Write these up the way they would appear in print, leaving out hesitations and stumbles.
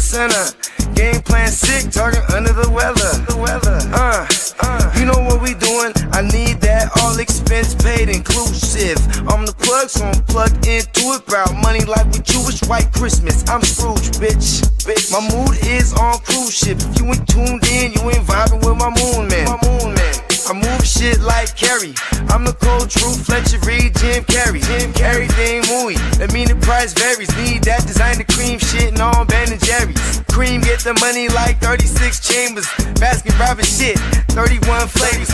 center. Game plan sick, talking under the weather. You know what we doing? I need that all expense paid inclusive. I'm the plug, so I'm plugged into it. About money like with Jewish white Christmas. I'm Scrooge, bitch. My mood is on cruise ship. If you ain't tuned in, you ain't vibing with my moon man. I move shit like Kerry. I'm the cold truth, Fletcher Reed, Jim Carrey. Everything mooey, that mean the price varies. Need that designer cream shit and all Ben and Jerry's. Cream get the money like 36 chambers. Baskin Robbins shit, 31 flavors.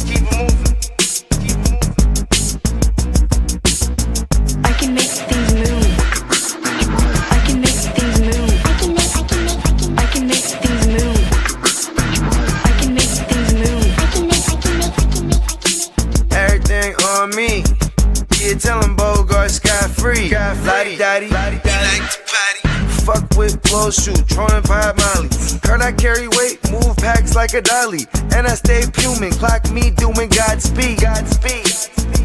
Keep it moving. I can make things move. I can make things move. I can make things move. I can make things move. Everything on me. Yeah, tell him Bogart scot-free. Lottie-dottie. He like to potty. Fuck with blow shoot, trolling 5 Molly. Heard I carry weight, move packs like a dolly. And I stay fuming, clock me doing Godspeed.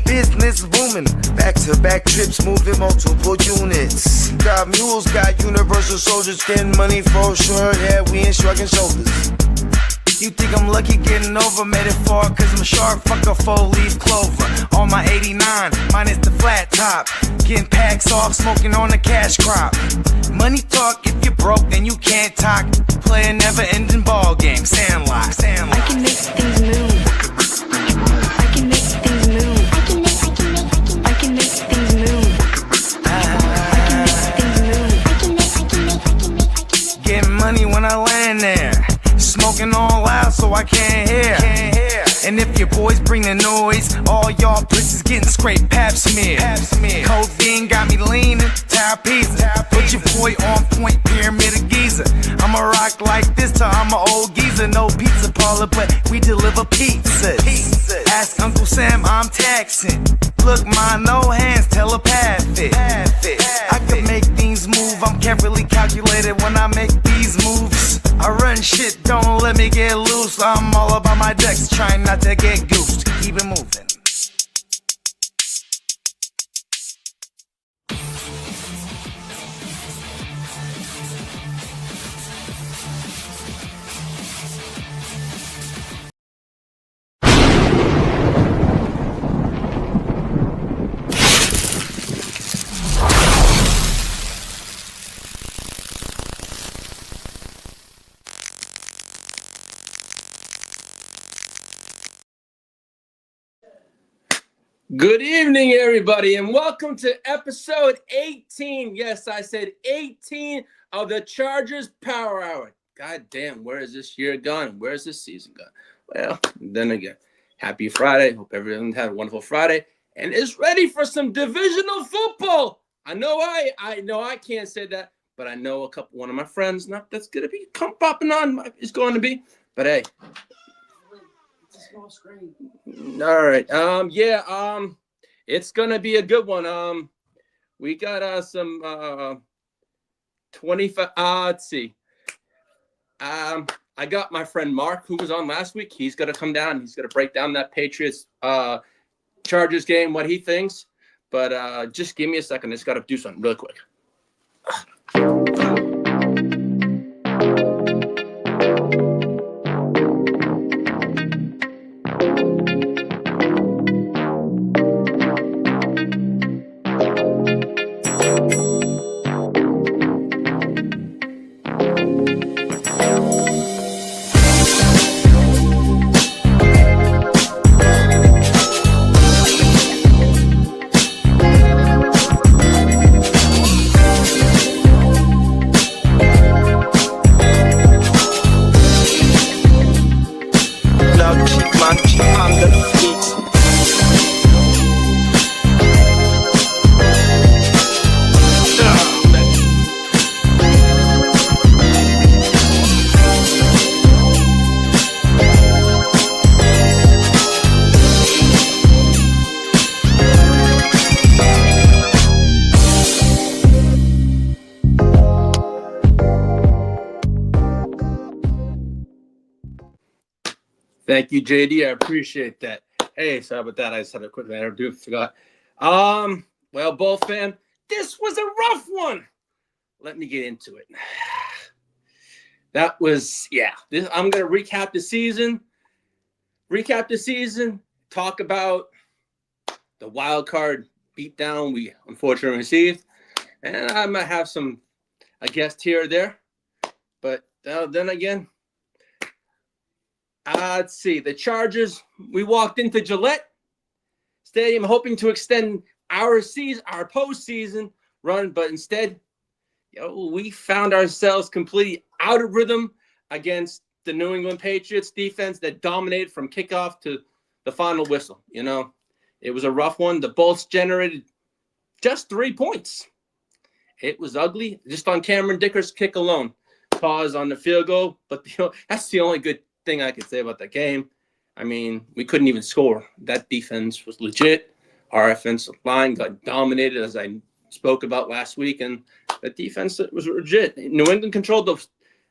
Business booming, back-to-back trips moving multiple units. Got mules, got universal soldiers, getting money for sure. Yeah, we ain't shrugging shoulders. You think I'm lucky getting over, made it far cause I'm sharp, fuck a 4-leaf clover. On my 89, minus the flat top. Getting packs off, smoking on the cash crop. Money talk, if you're broke then you can't talk. Play a never-ending ball game, Sandlot. I can make things move. I can make things move. I can make things move. I can make things move. Getting money when I land there. Smoking all loud so I can't hear. And if your boys bring the noise, all y'all pussies getting scraped pap smear. Codeine got me leaning, Pizza. Put your boy on point, pyramid of Giza. I'ma rock like this till I'm an old geezer. No pizza parlor, but we deliver pizzas. Ask Uncle Sam, I'm taxing. Look, ma, no hands, telepathic. I can make things move, I'm carefully calculated when I make these moves. I run shit, don't let me get loose. I'm all about my decks, trying not to get goosed. Keep it moving. Good evening, everybody, and welcome to episode 18. Yes, I said 18 of the Chargers Power Hour. God damn, where is this year gone? Where is this season gone? Well, then again, happy Friday. Hope everyone had a wonderful Friday and is ready for some divisional football. I know I can't say that, but I know one of my friends, not that's going to be popping on, is going to be. But hey. Small screen. All right. It's gonna be a good one. We got some 25. Let's see. I got my friend Mark, who was on last week. He's gonna come down. He's gonna break down that Patriots Chargers game, what he thinks. But just give me a second. I just gotta do something real quick. Thank you, JD. I appreciate that. Hey, sorry about that. I just had a quick forgot. Well, Bull fan, this was a rough one. let me get into it. That was, yeah. I'm going to recap the season. Talk about the wild card beatdown we unfortunately received. And I might have a guest here or there. But then again, let's see. The Chargers, we walked into Gillette Stadium hoping to extend our postseason run, but instead, we found ourselves completely out of rhythm against the New England Patriots defense that dominated from kickoff to the final whistle. It was a rough one. The Bolts generated just 3 points. It was ugly, just on Cameron Dicker's kick alone. Pause on the field goal, but that's the only good thing I could say about that game. I mean, we couldn't even score. That defense was legit. Our offensive line got dominated, as I spoke about last week, and the defense was legit. New England controlled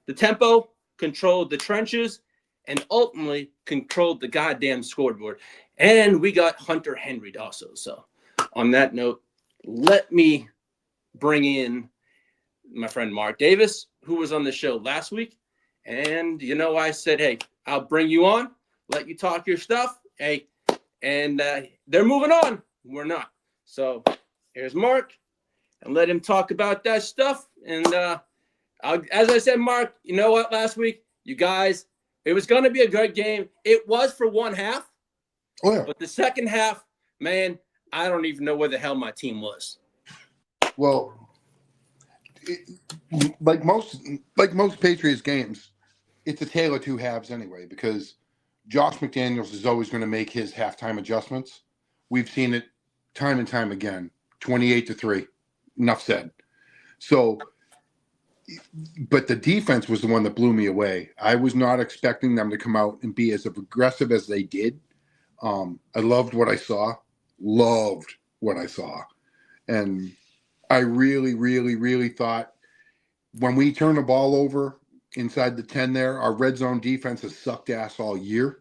the tempo, controlled the trenches, and ultimately controlled the goddamn scoreboard. And we got Hunter Henry also. So on that note, let me bring in my friend Mark Davis, who was on the show last week. And, I said, hey, I'll bring you on, let you talk your stuff. Hey, and they're moving on. We're not. So here's Mark, and let him talk about that stuff. And as I said, Mark, you know what? Last week, you guys, it was going to be a good game. It was for one half. Oh, yeah. But the second half, man, I don't even know where the hell my team was. Well, like most Patriots games, it's a tale of two halves anyway, because Josh McDaniels is always going to make his halftime adjustments. We've seen it time and time again. 28-3. Enough said. So, but the defense was the one that blew me away. I was not expecting them to come out and be as aggressive as they did. I loved what I saw. And I really, really, really thought when we turned the ball over inside the 10 there, our red zone defense has sucked ass all year.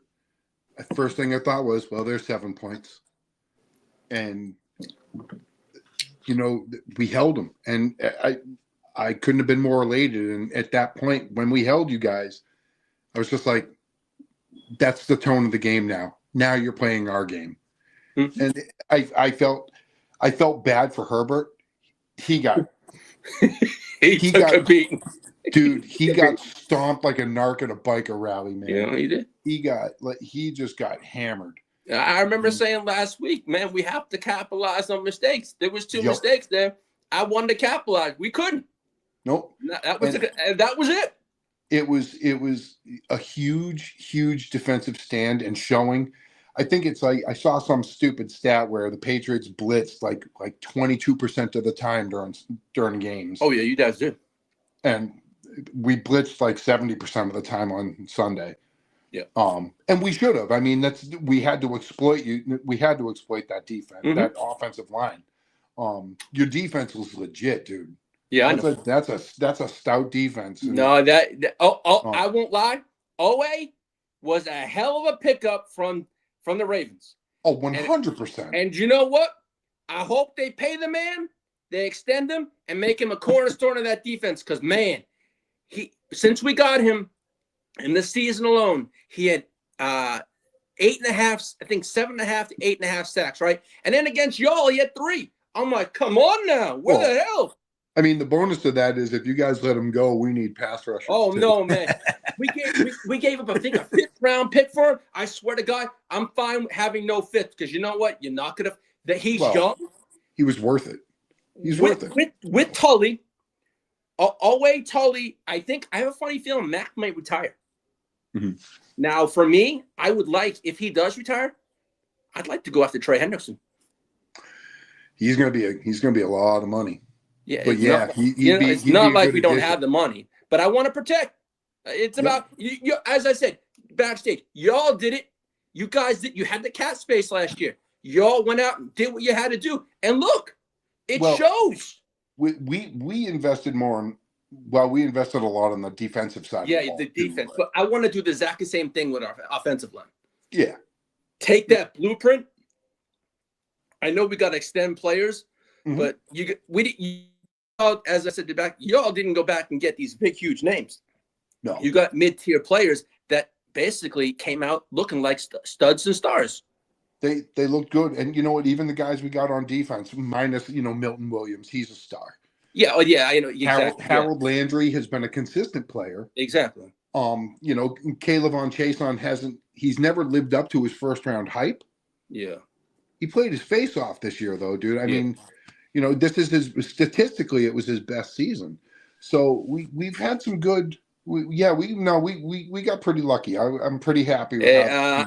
The first thing I thought was, well, there's 7 points. And, we held them. And I couldn't have been more elated. And at that point, when we held you guys, I was just like, that's the tone of the game now. Now you're playing our game. Mm-hmm. And I felt bad for Herbert. He got he got a beating. Dude, he got stomped like a narc at a biker rally, man. He did. He just got hammered. I remember saying last week, man, we have to capitalize on mistakes. There was two mistakes there. I wanted to capitalize. We couldn't. Nope. That was it. It was a huge defensive stand and showing. I think it's like I saw some stupid stat where the Patriots blitzed like 22% of the time during games. Oh yeah, you guys did. And we blitzed like 70% of the time on Sunday. Yeah. And we should have. I mean, we had to exploit you. We had to exploit that defense, that offensive line. Your defense was legit, dude. Yeah, that's a stout defense. No, I won't lie. Owe was a hell of a pickup from the Ravens. Oh, 100%. And you know what? I hope they pay the man, they extend him, and make him a cornerstone of that defense. Because man, since we got him in this season alone, he had 8.5, I think 7.5 to 8.5 sacks, right? And then against y'all, he had 3. I'm like, come on now, where the hell? I mean, the bonus to that is if you guys let him go, we need pass rushers. Oh, too. no, man. We gave up, I think, a 5th-round pick for him. I swear to God, I'm fine having no 5th because you know what? You're not going to – he's young. He was worth it. He's worth it. With Tully, Tully, I have a funny feeling Mac might retire. Mm-hmm. Now, for me, I would like – if he does retire, I'd like to go after Trey Hendrickson. He's going to be a lot of money. Yeah, but yeah, it's not like we don't have the money, but I want to protect. It's about you. As I said backstage, y'all did it. You guys did. You had the cap space last year. Y'all went out and did what you had to do, and look, it shows. We invested more in. Well, we invested a lot on the defensive side. Yeah, the defense. But I want to do the exact same thing with our offensive line. Yeah, take that blueprint. I know we got to extend players, but as I said back, y'all didn't go back and get these big, huge names. No, You got mid-tier players that basically came out looking like studs and stars. they looked good, and you know what? Even the guys we got on defense, minus Milton Williams, he's a star. Yeah, oh yeah, I know exactly. Harold Landry has been a consistent player. Exactly. Caleb on Chason he's never lived up to his first round hype. Yeah. He played his face off this year, though, dude. I mean, this is statistically, it was his best season. So we've had some good. We got pretty lucky. I'm pretty happy with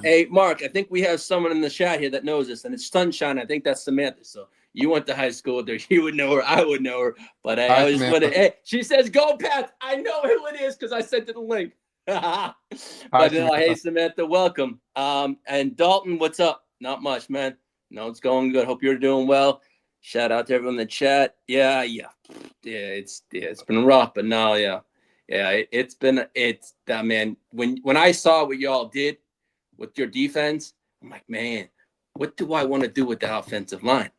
hey, Mark, I think we have someone in the chat here that knows this, and it's Sunshine. I think that's Samantha. So you went to high school with her. You would know her. I would know her. But I was hey, she says, "Go Pats." I know who it is because I sent her the link. But hey, Samantha, welcome. And Dalton, what's up? Not much, man. No, it's going good. Hope you're doing well. Shout out to everyone in the chat. Yeah. It's been rough, but no, yeah. It's that, man. When I saw what y'all did with your defense, I'm like, man, what do I want to do with the offensive line?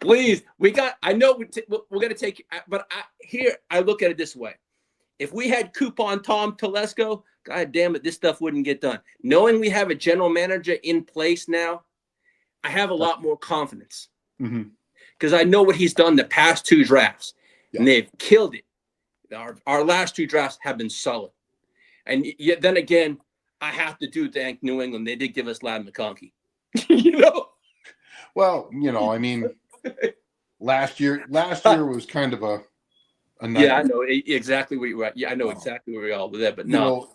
Please, I know we're gonna take, but I look at it this way: if we had Coupon Tom Telesco, God damn it, this stuff wouldn't get done. Knowing we have a general manager in place now, I have a lot more confidence because I know what he's done the past 2 drafts, and they've killed it. Our last 2 drafts have been solid. And yet then again, I have to thank New England. They did give us Ladd McConkey. Well, I mean, last year was kind of a nightmare. Yeah, I know exactly where you're at. Yeah, I know exactly where we all were there, but no.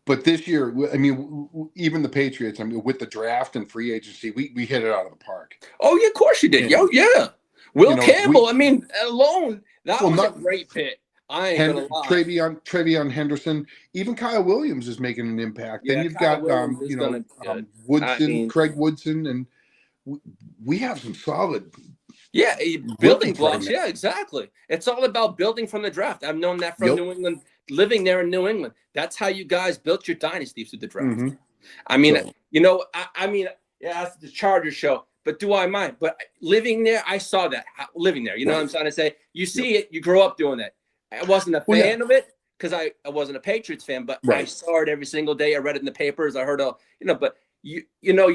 But this year, I mean, even the Patriots, I mean, with the draft and free agency, we hit it out of the park. Oh, yeah, of course you did. Yeah. Will Campbell, alone, that was a great pick. I ain't gonna lie. Travion Henderson, even Kyle Williams is making an impact. Yeah, then you've got Woodson, Craig Woodson, and we have some solid. Yeah, building blocks. Yeah, exactly. It's all about building from the draft. I've known that from New England, living there in New England. That's how you guys built your dynasty through the draft. I mean, that's the Chargers show. But do I mind? But living there, I saw that. Living there, what I'm trying to say? You see it, you grow up doing that. I wasn't a fan of it because I wasn't a Patriots fan, but I saw it every single day. I read it in the papers. I heard but you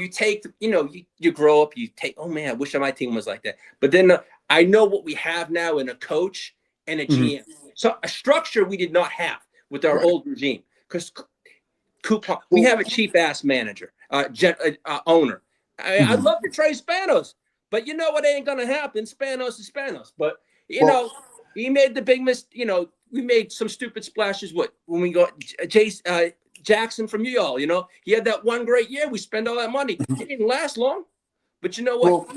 take, you grow up, you take, oh man, I wish my team was like that. But then I know what we have now in a coach and a GM. So a structure we did not have with our old regime because Coupon, we have a cheap ass manager, owner. I'd love to trade Spanos, but you know what ain't going to happen. Spanos is Spanos, but he made the big we made some stupid splashes. When we got Jackson from you all, he had that one great year. We spent all that money. It didn't last long, but you know what?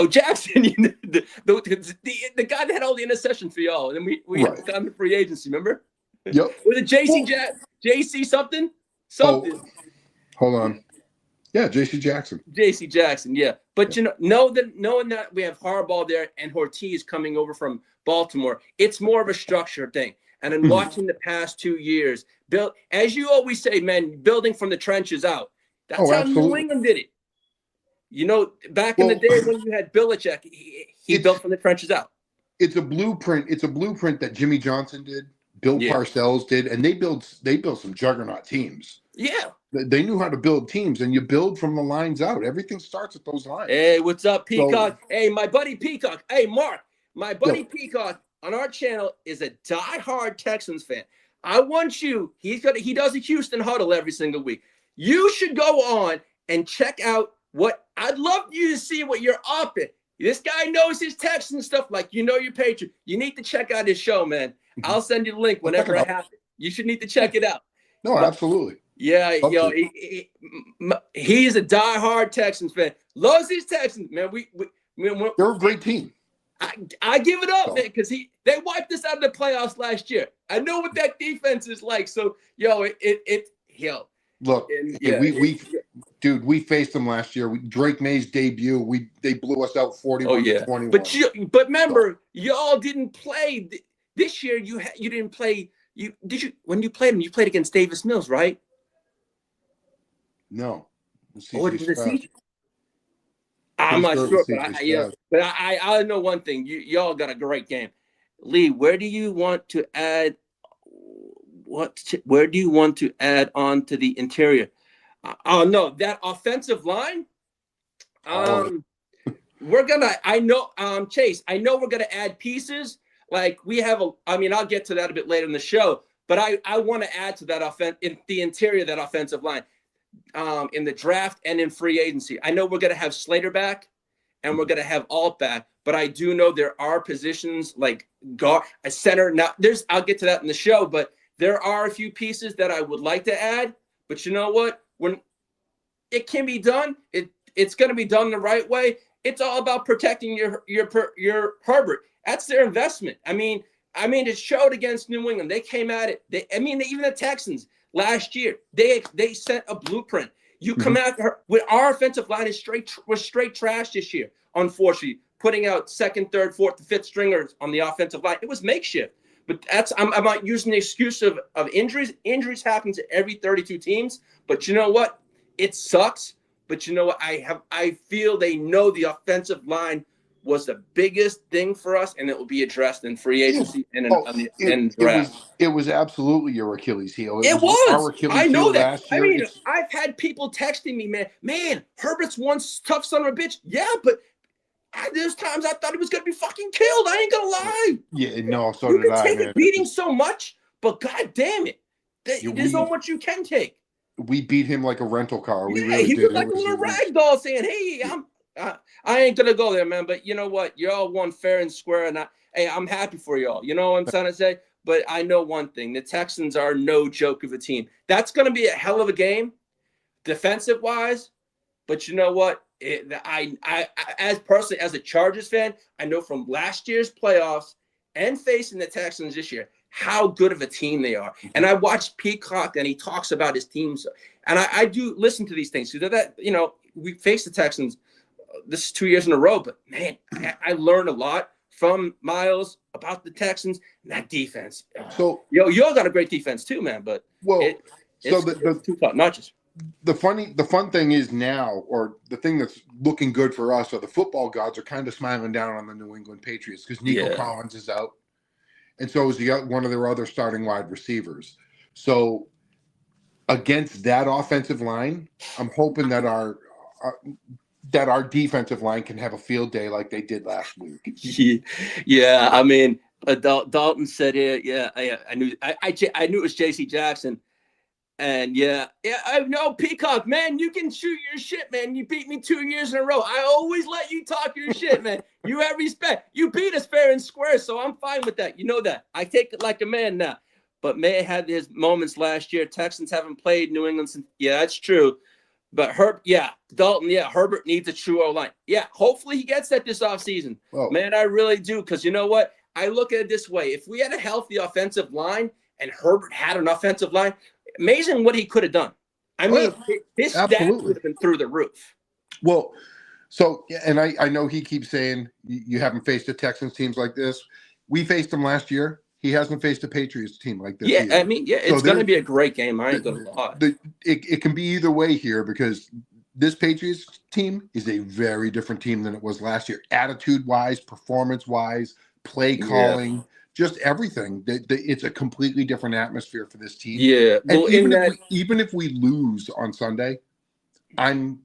Jackson, the guy that had all the interceptions for y'all, and then we got the free agency. Remember? Yep. Was it JC something? Something. Hold on. Yeah, J.C. Jackson, yeah. But knowing that we have Harbaugh there and Ortiz coming over from Baltimore, it's more of a structure thing. And in watching the past 2 years, as you always say, man, building from the trenches out. That's how New England did it. Back in the day when you had Belichick, he built from the trenches out. It's a blueprint. It's a blueprint that Jimmy Johnson did, Bill Parcells did, and they built some juggernaut teams. Yeah. They knew how to build teams, and you build from the lines out. Everything starts at those lines. Hey, what's up, Peacock? Hey, my buddy Peacock. Hey, Mark, my buddy Peacock on our channel is a diehard Texans fan. I want you. He does a Houston huddle every single week. You should go on and check out what I'd love you to see what you're up in. This guy knows his Texan stuff like your Patriot. You need to check out his show, man. I'll send you the link whenever it happens. You should need to check it out. No, absolutely. Yeah, he's a diehard Texans fan. Loves his Texans, man. They're a great tean. I give it up, man, because they wiped us out of the playoffs last year. I know what that defense is like. So, Look, we faced them last year. Drake May's debut, they blew us out 41-21. But remember, y'all didn't play this year. You didn't play. When you played them? You played against Davis Mills, right? No. I'm not Pittsburgh sure, will but safely stab. I know one thing. Y'all got a great game. Lee, where do you want to add? Where do you want to add on to the interior? Oh no, that offensive line. All of it. We're gonna. I know, Chase. I know we're gonna add pieces. Like we have a. I mean, I'll get to that a bit later in the show. But I want to add to that in the interior of that offensive line, in the draft and in free agency. I know we're gonna have Slater back, and we're gonna have Alt back. But I do know there are positions like guard, a center. Now, I'll get to that in the show. But there are a few pieces that I would like to add. But you know what? When it can be done, it's going to be done the right way. It's all about protecting your Herbert. That's their investment. I mean, it showed against New England. They came at it. Even the Texans last year, they sent a blueprint. You come out with our offensive line was straight trash this year. Unfortunately, putting out second, third, fourth, fifth stringers on the offensive line, it was makeshift. But I'm not using the excuse of injuries. Injuries happen to every 32 teams. But you know what? It sucks. But you know what? I feel they know the offensive line was the biggest thing for us, and it will be addressed in free agency and in draft. It was absolutely your Achilles heel. It was. Our Achilles I know heel that. last year. I mean, I've had people texting me, man, Herbert's one tough son of a bitch. Yeah, but there's times I thought he was going to be fucking killed. I ain't going to lie. Yeah, no, so you did can I, take man. a beating so much, but God damn it. There's so much you can take. We beat him like a rental car. We really he did. was like a little rag doll saying, hey, I ain't going to go there, man. But you know what? Y'all won fair and square, and I'm happy for y'all. You know what I'm trying to say? But I know one thing. The Texans are no joke of a team. That's going to be a hell of a game, defensive-wise. But you know what? I as personally, as a Chargers fan, I know from last year's playoffs and facing the Texans this year, how good of a team they are. And I watched Peacock, and he talks about his teams. And I do listen to these things. So that, we faced the Texans. This is 2 years in a row. But, man, I learned a lot from Miles about the Texans and that defense. So y'all got a great defense too, man. But the two top notches. The fun thing is now, or the thing that's looking good for us, are the football gods are kind of smiling down on the New England Patriots because Nico Collins is out, and so is one of their other starting wide receivers. So against that offensive line, I'm hoping that our defensive line can have a field day like they did last week. Yeah, I mean, Dalton said it. Yeah, I knew it was J.C. Jackson. And I know, Peacock, man, you can shoot your shit, man. You beat me 2 years in a row. I always let you talk your shit, man. You have respect. You beat us fair and square, so I'm fine with that. You know that. I take it like a man now. But May had his moments last year. Texans haven't played New England since. Yeah, that's true. But Dalton, Herbert needs a true O-line. Yeah, hopefully he gets that this offseason. Man, I really do, because you know what? I look at it this way. If we had a healthy offensive line and Herbert had an offensive line, amazing what he could have done. I mean, his stats would have been through the roof. Well, so, and I know he keeps saying you haven't faced the Texans teams like this. We faced them last year. He hasn't faced a Patriots team like this. Yeah, either. I mean, it's going to be a great game. I ain't going to lie. It can be either way here because this Patriots team is a very different team than it was last year. Attitude-wise, performance-wise, play calling, just everything. It's a completely different atmosphere for this team. Yeah. And even if we lose on Sunday, I'm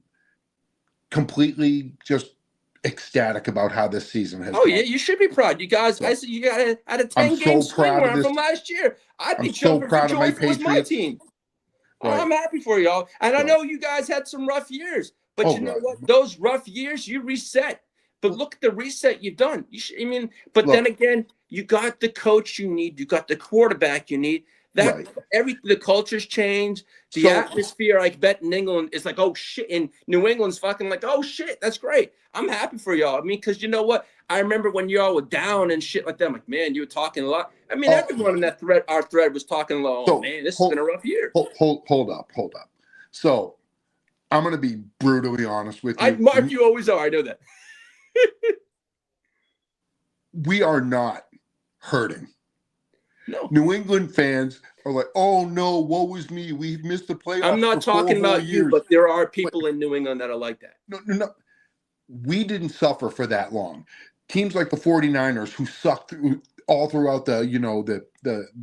completely just ecstatic about how this season has gone. Yeah, you should be proud. You guys, I said you got a 10-game swing around from last year. I'd be jumping for joy if it was my team. Right. I'm happy for y'all. And I know you guys had some rough years. But you know what? Those rough years, you reset. But look at the reset you've done. Then again, you got the coach you need. You got the quarterback you need. The culture's changed. The atmosphere, I bet in England is like, oh shit. In New England's fucking like, oh shit, that's great. I'm happy for y'all. I mean, because you know what? I remember when y'all were down and shit like that. I'm like, man, you were talking a lot. I mean, everyone in that thread, our thread, was talking a lot. Oh man, this has been a rough year. Hold up. So I'm gonna be brutally honest with you. Mark, you always are. I know that. We are not hurting. No. New England fans are like, oh no, woe is me. We've missed the playoffs. I'm not talking about you, but there are people in New England that are like that. No. we didn't suffer for that long. Teams like the 49ers, who sucked all throughout the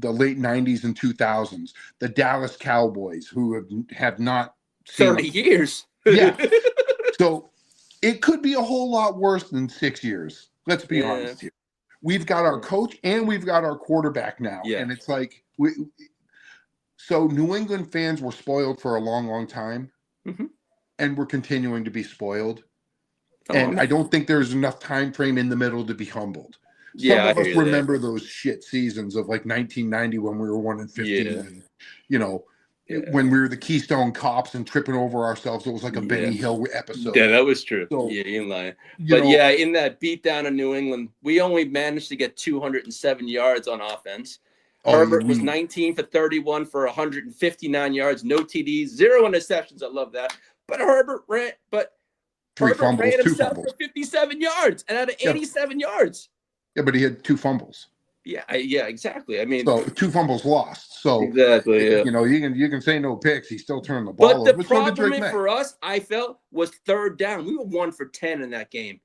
late 90s and 2000s, the Dallas Cowboys, who have not seen 30 years. Yeah. So it could be a whole lot worse than 6 years. Let's be honest here. We've got our coach and we've got our quarterback now. Yeah. And it's like, so New England fans were spoiled for a long, long time. Mm-hmm. And we're continuing to be spoiled. And I don't think there's enough time frame in the middle to be humbled. Some of us remember those shit seasons of like 1990 when we were 1-15. And, you know, when we were the Keystone Cops and tripping over ourselves. It was like a Benny Hill episode. Yeah, that was true. So, you ain't lying. But yeah, in that beatdown of New England, we only managed to get 207 yards on offense. Herbert was 19 for 31 for 159 yards, no TDs, 0 interceptions. I love that. But Herbert ran himself for 57 yards and out of 87 yards. Yeah, but he had 2 fumbles. Yeah, exactly. I mean, so 2 fumbles lost. So exactly, you know, you can say no picks. He still turned the ball over. But the problem for us, I felt, was third down. We were 1 for 10 in that game,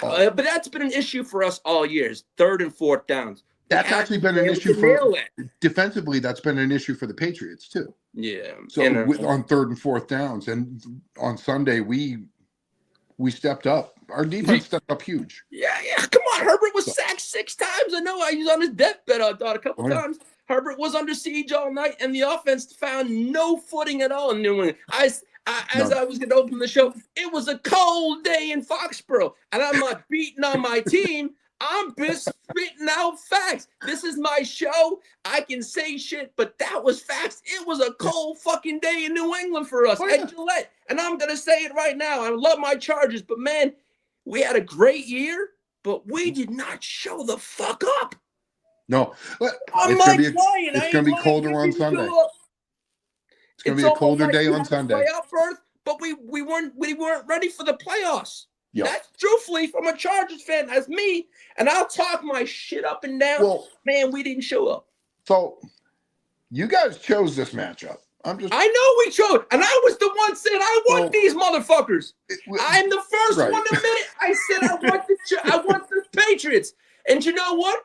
but that's been an issue for us all years. 3rd and 4th downs. That's actually been an issue for defensively. That's been an issue for the Patriots too. Yeah. So on 3rd and 4th downs, and on Sunday we stepped up. Our defense stepped up huge. Yeah. Come on, Herbert was sacked 6 times. I know. He was on his deathbed. I thought a couple times. Herbert was under siege all night, and the offense found no footing at all in New England. As I was going to open the show, it was a cold day in Foxborough, and I'm not beating on my team. I'm just spitting out facts. This is my show. I can say shit, but that was facts. It was a cold fucking day in New England for us at Gillette. And I'm going to say it right now. I love my Chargers, but man, we had a great year, but we did not show the fuck up. No. It's going to be colder on Sunday. It's going to be a colder day on Sunday. Playoff berth, but we weren't ready for the playoffs. Yep. That's truthfully from a Chargers fan. That's me. And I'll talk my shit up and down. Well, man, we didn't show up. So you guys chose this matchup. I know we chose. And I was the one saying, I want these motherfuckers. I'm the first one to admit it. I said, I want the Patriots. And you know what?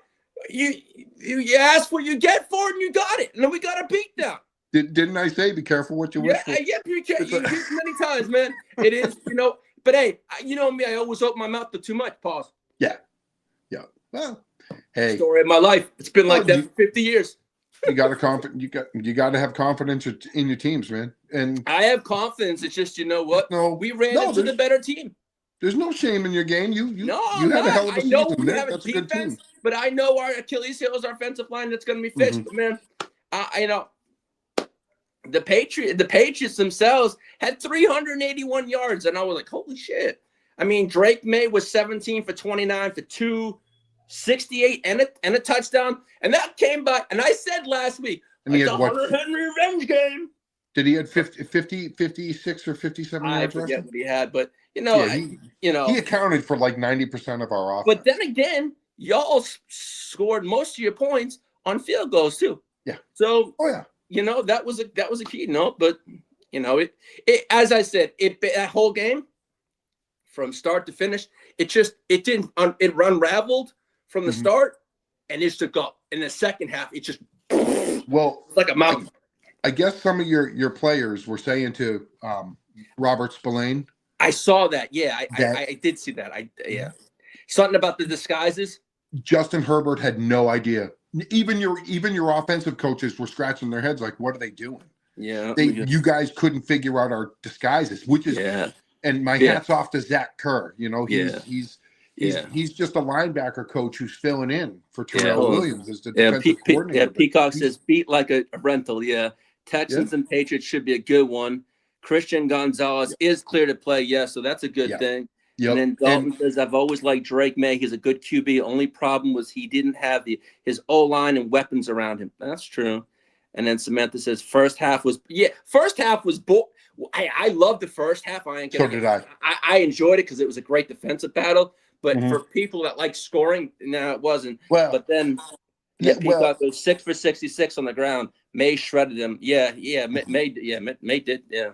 You asked what you get for it, and you got it. And then we got a beatdown. Didn't I say be careful what you wish for? Yeah, be careful. You did many times, man. It is, you know. But hey, you know me, I always open my mouth to too much. Pause. Yeah. Well, hey. Story of my life. It's been like that for 50 years. You got to have confidence in your teams, man. And I have confidence. It's just, you know what? We ran into the better team. There's no shame in your game. You had a hell of a season. That's a good team. But I know our Achilles heel is our offensive line that's going to be fixed. But man, you know, the Patriots themselves had 381 yards, and I was like, holy shit. I mean, Drake May was 17 for 29 for 268 and a touchdown, and that came by. And I said last week, and he had Hunter Henry revenge game. Did he had 50, 56 or 57 yards? I forget what he had, but you know, he accounted for like 90% of our offense. But then again, y'all scored most of your points on field goals too. Yeah. So you know, that was a key note, but you know, it as I said, that whole game from start to finish, it unraveled from the start, and it took up in the second half. It just like a mountain. I guess some of your players were saying to Robert Spillane. I saw that. Yeah, I did see that. Something about the disguises. Justin Herbert had no idea. Even your offensive coaches were scratching their heads like, what are they doing? Yeah. You guys couldn't figure out our disguises, which is and my hat's off to Zach Kerr. You know, he's just a linebacker coach who's filling in for Terrell Williams as the defensive coordinator. Yeah, Peacock says beat like a rental. Yeah. Texans and Patriots should be a good one. Christian Gonzalez is clear to play. So that's a good thing. Yep. And then Dalton says, I've always liked Drake May. He's a good QB. Only problem was he didn't have his O-line and weapons around him. That's true. And then Samantha says, first half was I loved the first half. So did I. I enjoyed it because it was a great defensive battle. But for people that like scoring, no, it wasn't. Well, but then Peacock goes 6 for 66 on the ground. May shredded him. May did. Yeah.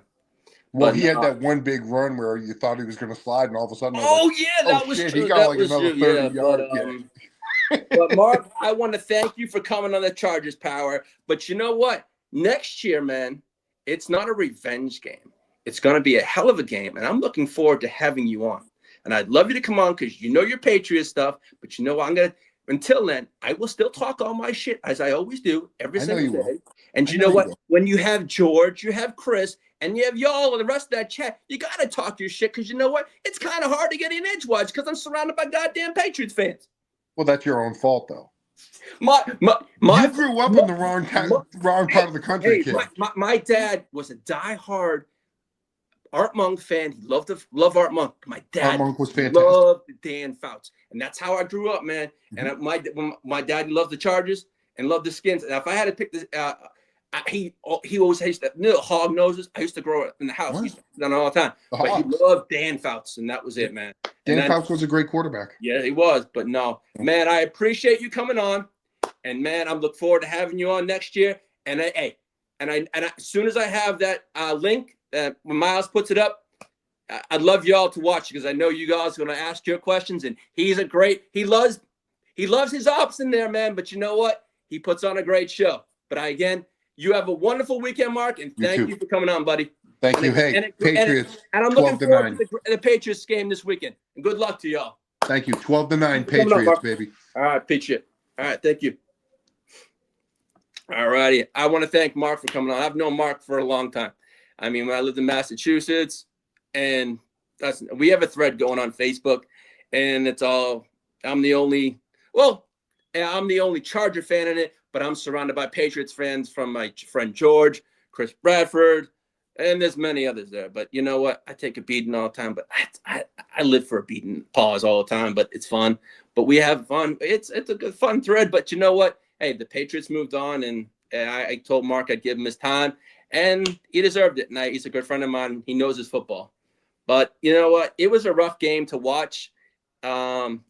Well, But he had that one big run where you thought he was going to slide, and all of a sudden, I was like, yeah, that was shit, true. he got That like was another true. 30 Yeah, yards. but Mark, I want to thank you for coming on the Chargers Power. But you know what? Next year, man, it's not a revenge game. It's going to be a hell of a game, and I'm looking forward to having you on. And I'd love you to come on because you know your Patriot stuff. But you know I'm gonna. Until then, I will still talk all my shit as I always do every I know single you day. will. And I you know know you what? will. When you have George, you have Chris, and you have y'all and the rest of that chat, you gotta talk your shit because you know what? It's kind of hard to get in edgewise because I'm surrounded by goddamn Patriots fans. Well, that's your own fault, though. My You grew up in the wrong part of the country, hey, kid. my dad was a diehard Art Monk fan. He loved Art Monk. My Art dad Monk was fantastic. loved Dan Fouts, and that's how I grew up, man. And my dad loved the Chargers and loved the Skins. And if I had to pick this, he always used to hog noses. I used to grow up in the house. He used to do that all the time. The But he Hogs. loved Dan Fouts, and that was it, man. Dan Fouts was a great quarterback. Yeah, he was. But no, man, I appreciate you coming on, and man, I'm looking forward to having you on next year. And as soon as I have that link, when Miles puts it up, I'd love y'all to watch because I know you guys are going to ask your questions. And he loves his ops in there, man. But you know what? He puts on a great show. But again, you have a wonderful weekend, Mark, and thank you for coming on, buddy. Thank you. Hey, Patriots. And I'm looking forward to the Patriots game this weekend. And good luck to y'all. Thank you. 12-9 Patriots, baby. All right, Patriot. All right, thank you. All righty. I want to thank Mark for coming on. I've known Mark for a long time. I mean, when I lived in Massachusetts, and we have a thread going on Facebook, and I'm the only Charger fan in it, but I'm surrounded by Patriots fans from my friend George, Chris Bradford, and there's many others there. But you know what? I take a beating all the time, but I live for a beating pause all the time, but it's fun. But we have fun. It's a good fun thread, but you know what? Hey, the Patriots moved on, and I told Mark I'd give him his time. And he deserved it. And he's a good friend of mine. He knows his football. But you know what? It was a rough game to watch. And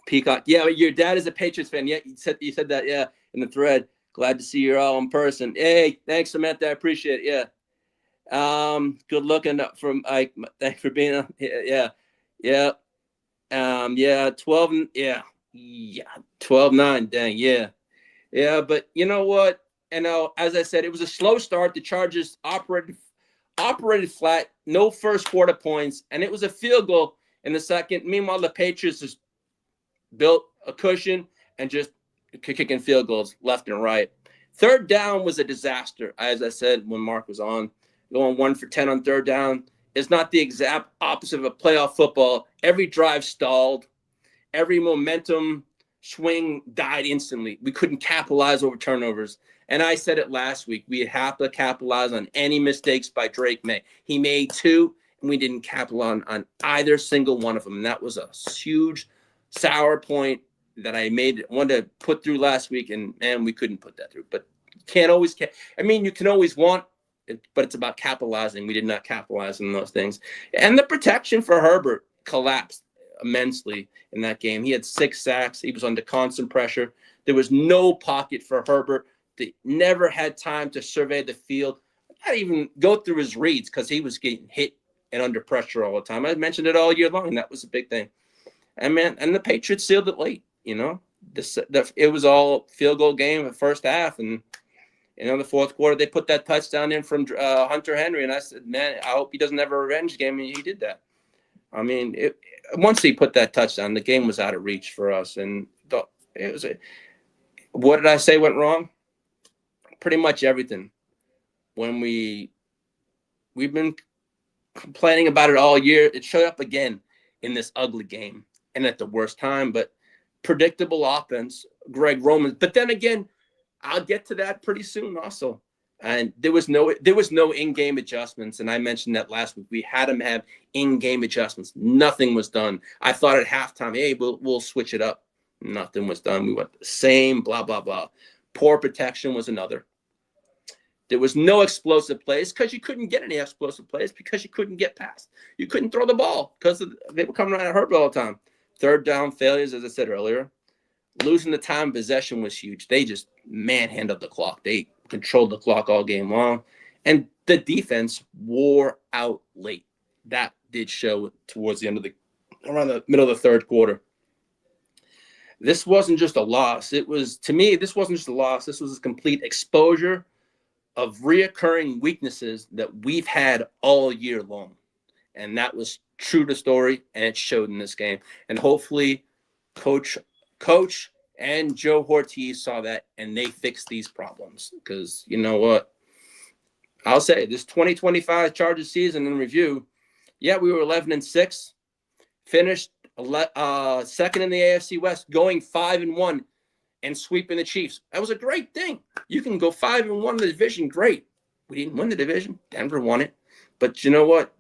Peacock. Yeah, your dad is a Patriots fan. Yeah, you said that. Yeah, in the thread. Glad to see you all in person. Hey, thanks, Samantha. I appreciate it. Yeah. Good looking from Ike. Thanks for being on. Yeah. 12. Yeah. 12-9. Dang. Yeah. Yeah. But you know what? And as I said, it was a slow start. The Chargers operated flat, no first quarter points, and it was a field goal in the second. Meanwhile, the Patriots just built a cushion and just kicking field goals left and right. Third down was a disaster, as I said when Mark was on. Going 1 for 10 on third down is not the exact opposite of a playoff football. Every drive stalled. Every momentum swing died instantly. We couldn't capitalize over turnovers. And I said it last week. We have to capitalize on any mistakes by Drake May. He made 2, and we didn't capitalize on either single one of them. And that was a huge sour point that I wanted to put through last week, and we couldn't put that through. But you can always want it, but it's about capitalizing. We did not capitalize on those things. And the protection for Herbert collapsed immensely in that game. He had 6 sacks. He was under constant pressure. There was no pocket for Herbert. They never had time to survey the field, not even go through his reads because he was getting hit and under pressure all the time. I mentioned it all year long, and that was a big thing. And the Patriots sealed it late. You know, it was all field goal game in the first half, and the fourth quarter they put that touchdown in from Hunter Henry, and I said, man, I hope he doesn't have a revenge game, and he did that. I mean, once he put that touchdown, the game was out of reach for us, and what did I say went wrong? Pretty much everything. When we've been complaining about it all year, it showed up again in this ugly game and at the worst time. But predictable offense, Greg Roman. But then again, I'll get to that pretty soon also. And there was no in-game adjustments, and I mentioned that last week. We had them have in-game adjustments. Nothing was done. I thought at halftime, hey, we'll switch it up. Nothing was done. We went the same, blah blah blah. Poor protection was another. There was no explosive plays because you couldn't get any explosive plays because you couldn't get past. You couldn't throw the ball because they were coming around at Herbert all the time. Third down failures, as I said earlier. Losing the time possession was huge. They just manhandled the clock. They controlled the clock all game long. And the defense wore out late. That did show towards the end of around the middle of the third quarter. This wasn't just a loss. It was, to me, this wasn't just a loss. This was a complete exposure of reoccurring weaknesses that we've had all year long. And that was true to story, and it showed in this game. And hopefully Coach and Joe Ortiz saw that, and they fixed these problems. Because you know what? I'll say this 2025 Chargers season in review, yeah, we were 11-6, finished second in the AFC West, going 5-1 and sweeping the Chiefs. That was a great thing. You can go 5-1 in the division, great. We didn't win the division. Denver won it. But you know what?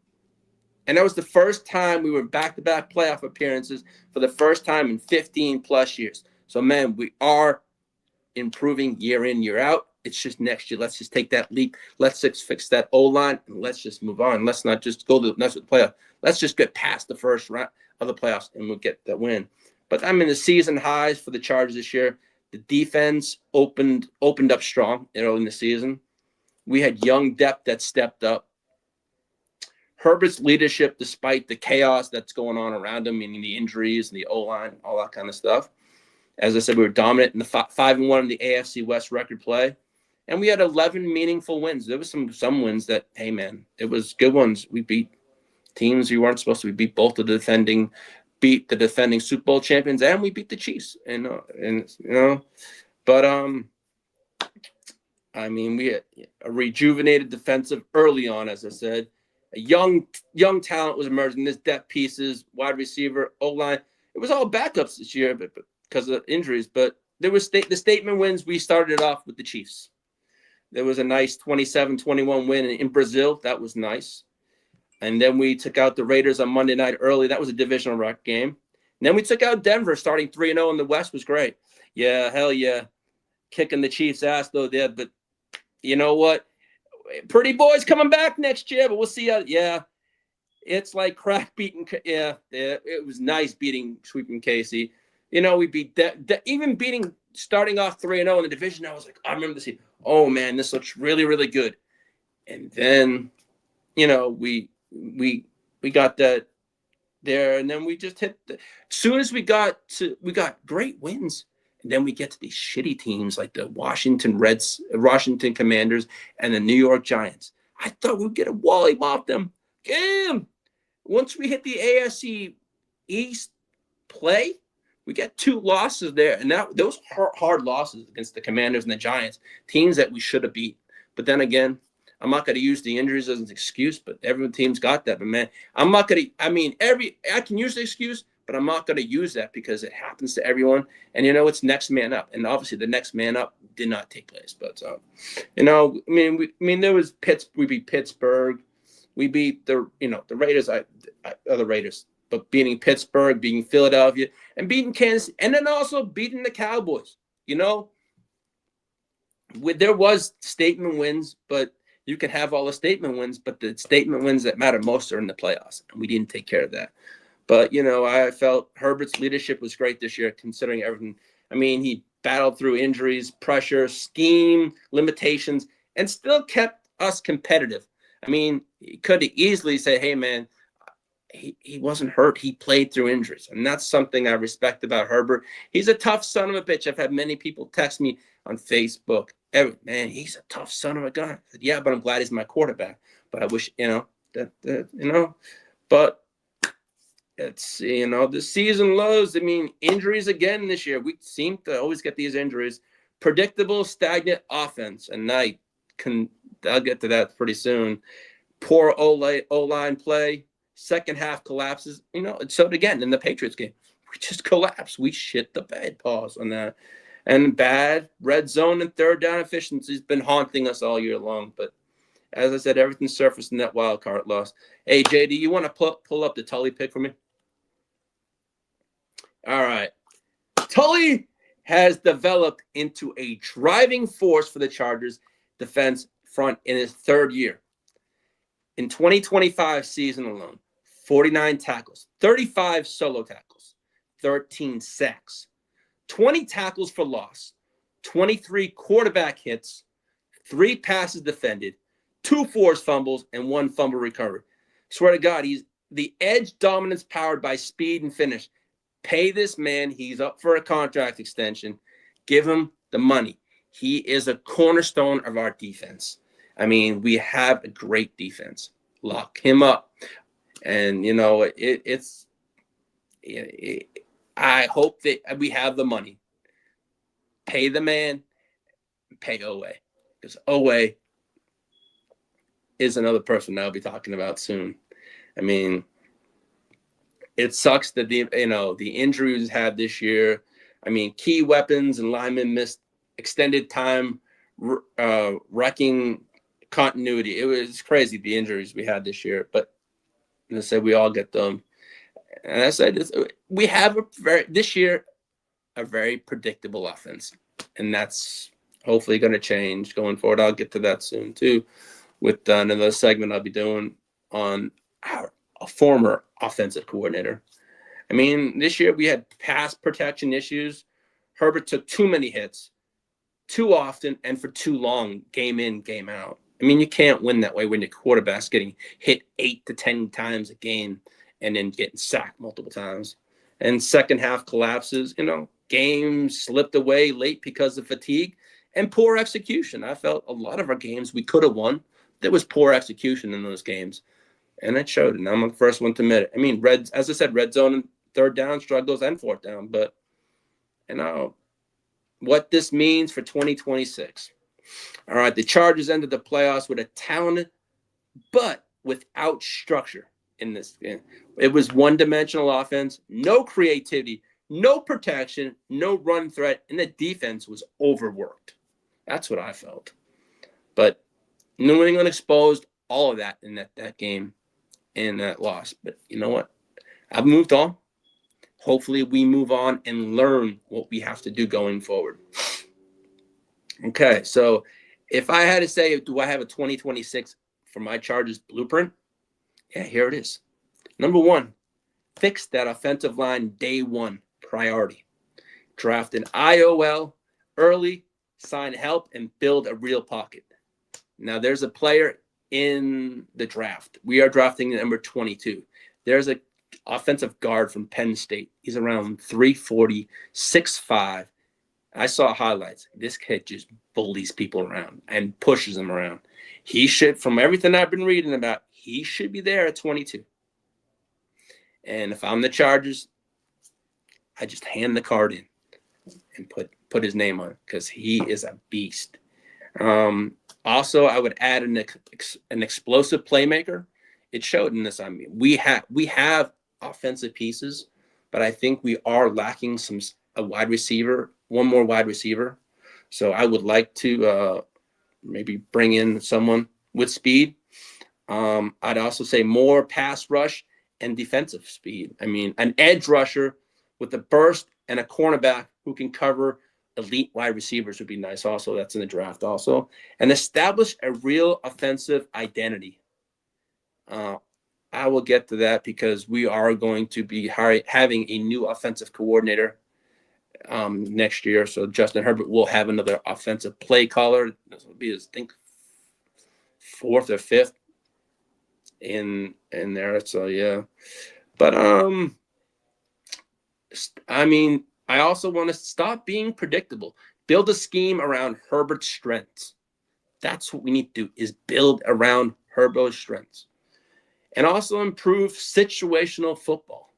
And that was the first time we were back-to-back playoff appearances for the first time in 15 plus years. So, man, we are improving year in, year out. It's just next year. Let's just take that leap. Let's just fix that O-line, and let's just move on. Let's not just go to the next playoff. Let's just get past the first round of the playoffs, and we'll get that win. But I mean, the season highs for the Chargers this year. The defense opened up strong early in the season. We had young depth that stepped up. Herbert's leadership, despite the chaos that's going on around him, meaning the injuries and the O-line, all that kind of stuff. As I said, we were dominant in the 5-1 in the AFC West record play. And we had 11 meaningful wins. There was some wins that, hey, man, it was good ones. We beat teams we weren't supposed to. We beat both the defending Super Bowl champions, and we beat the Chiefs. But I mean, we had a rejuvenated defensive early on, as I said. A young talent was emerging. There's depth pieces, wide receiver, O-line. It was all backups this year, but because of injuries. But there was the statement wins. We started off with the Chiefs. There was a nice 27-21 win in Brazil. That was nice. And then we took out the Raiders on Monday night early. That was a divisional game. And then we took out Denver, starting 3-0 in the West was great. Yeah, hell yeah. Kicking the Chiefs' ass, though, there. But you know what? Pretty boys coming back next year, but we'll see how. Yeah, it's like crack beating. Yeah, it was nice sweeping Casey. You know, we beat even beating, starting off 3-0 in the division. I was like, I remember this. Oh man, this looks really, really good. And then, you know, we got that there, and then we just hit. As soon as we got great wins. And then we get to these shitty teams like the Washington Commanders, and the New York Giants. I thought we'd get a wally off them. Damn. Once we hit the AFC East play, we got 2 losses there. And those hard losses against the Commanders and the Giants, teams that we should have beat. But then again, I'm not going to use the injuries as an excuse, but every team's got that. But man, I'm not going to, I can use the excuse, but I'm not going to use that because it happens to everyone. And, you know, it's next man up. And obviously the next man up did not take place. But, you know, there was we beat Pittsburgh. We beat the Raiders, the Raiders. But beating Pittsburgh, beating Philadelphia, and beating Kansas, and then also beating the Cowboys. You know, there was statement wins, but you can have all the statement wins. But the statement wins that matter most are in the playoffs. And we didn't take care of that. But, you know, I felt Herbert's leadership was great this year, considering everything. I mean, he battled through injuries, pressure, scheme, limitations, and still kept us competitive. I mean, he could easily say, hey, man, he wasn't hurt. He played through injuries. And that's something I respect about Herbert. He's a tough son of a bitch. I've had many people text me on Facebook. Man, he's a tough son of a gun. I said, yeah, but I'm glad he's my quarterback. But I wish, but it's, the season lows. I mean, injuries again this year. We seem to always get these injuries. Predictable, stagnant offense. And I'll get to that pretty soon. Poor O-line play. Second half collapses. So again, in the Patriots game, we just collapsed. We shit the bed. Pause on that. And bad red zone and third down efficiency has been haunting us all year long. But as I said, everything surfaced in that wild card loss. Hey, JD, you want to pull up the Tully pick for me? All right. Tully has developed into a driving force for the Chargers defense front in his third year. In 2025 season alone, 49 tackles, 35 solo tackles, 13 sacks, 20 tackles for loss, 23 quarterback hits, 3 passes defended, 2 forced fumbles, and 1 fumble recovery. Swear to God, he's the edge dominance powered by speed and finish. Pay this man. He's up for a contract extension. Give him the money. He is a cornerstone of our defense. I mean, we have a great defense. Lock him up. And, you know, I hope that we have the money. Pay the man, pay Owe. Because Owe is another person I'll be talking about soon. I mean, it sucks that the injuries we've had this year. I mean, key weapons and linemen missed extended time, wrecking continuity. It was crazy, the injuries we had this year. But as I said, we all get them. And I said, we have this year a very predictable offense, and that's hopefully going to change going forward. I'll get to that soon too, with another segment I'll be doing on a former offensive coordinator. I mean, this year we had pass protection issues. Herbert took too many hits, too often, and for too long, game in, game out. I mean, you can't win that way when your quarterback's getting hit 8 to 10 times a game and then getting sacked multiple times. And second half collapses, games slipped away late because of fatigue and poor execution. I felt a lot of our games we could have won. There was poor execution in those games. And it showed. And I'm the first one to admit it. I mean, as I said, red zone and third down struggles and fourth down. But, what this means for 2026. All right, the Chargers entered the playoffs with a talented but without structure in this game. It was one-dimensional offense, no creativity, no protection, no run threat, and the defense was overworked. That's what I felt. But New England exposed all of that in that game and that loss. But you know what? I've moved on. Hopefully we move on and learn what we have to do going forward. Okay, so if I had to say, do I have a 2026 for my Chargers blueprint? Yeah, here it is. Number 1, fix that offensive line day one priority. Draft an IOL early, sign help, and build a real pocket. Now, there's a player in the draft. We are drafting number 22. There's a offensive guard from Penn State. He's around 340, 6'5". I saw highlights. This kid just bullies people around and pushes them around. He should, from everything I've been reading about, he should be there at 22. And if I'm the Chargers, I just hand the card in and put his name on it because he is a beast. Also, I would add an explosive playmaker. It showed in this. I mean, we have offensive pieces, but I think we are lacking a wide receiver, one more wide receiver. So I would like to maybe bring in someone with speed. I'd also say more pass rush and defensive speed. I mean, an edge rusher with a burst and a cornerback who can cover elite wide receivers would be nice also. That's in the draft also. And establish a real offensive identity. I will get to that because we are going to be having a new offensive coordinator next year. So Justin Herbert will have another offensive play caller. This will be his, I think, 4th or 5th in there. So yeah. But I mean, I also want to stop being predictable. Build a scheme around Herbert's strengths. That's what we need to do, is build around Herbert's strengths. And also improve situational football.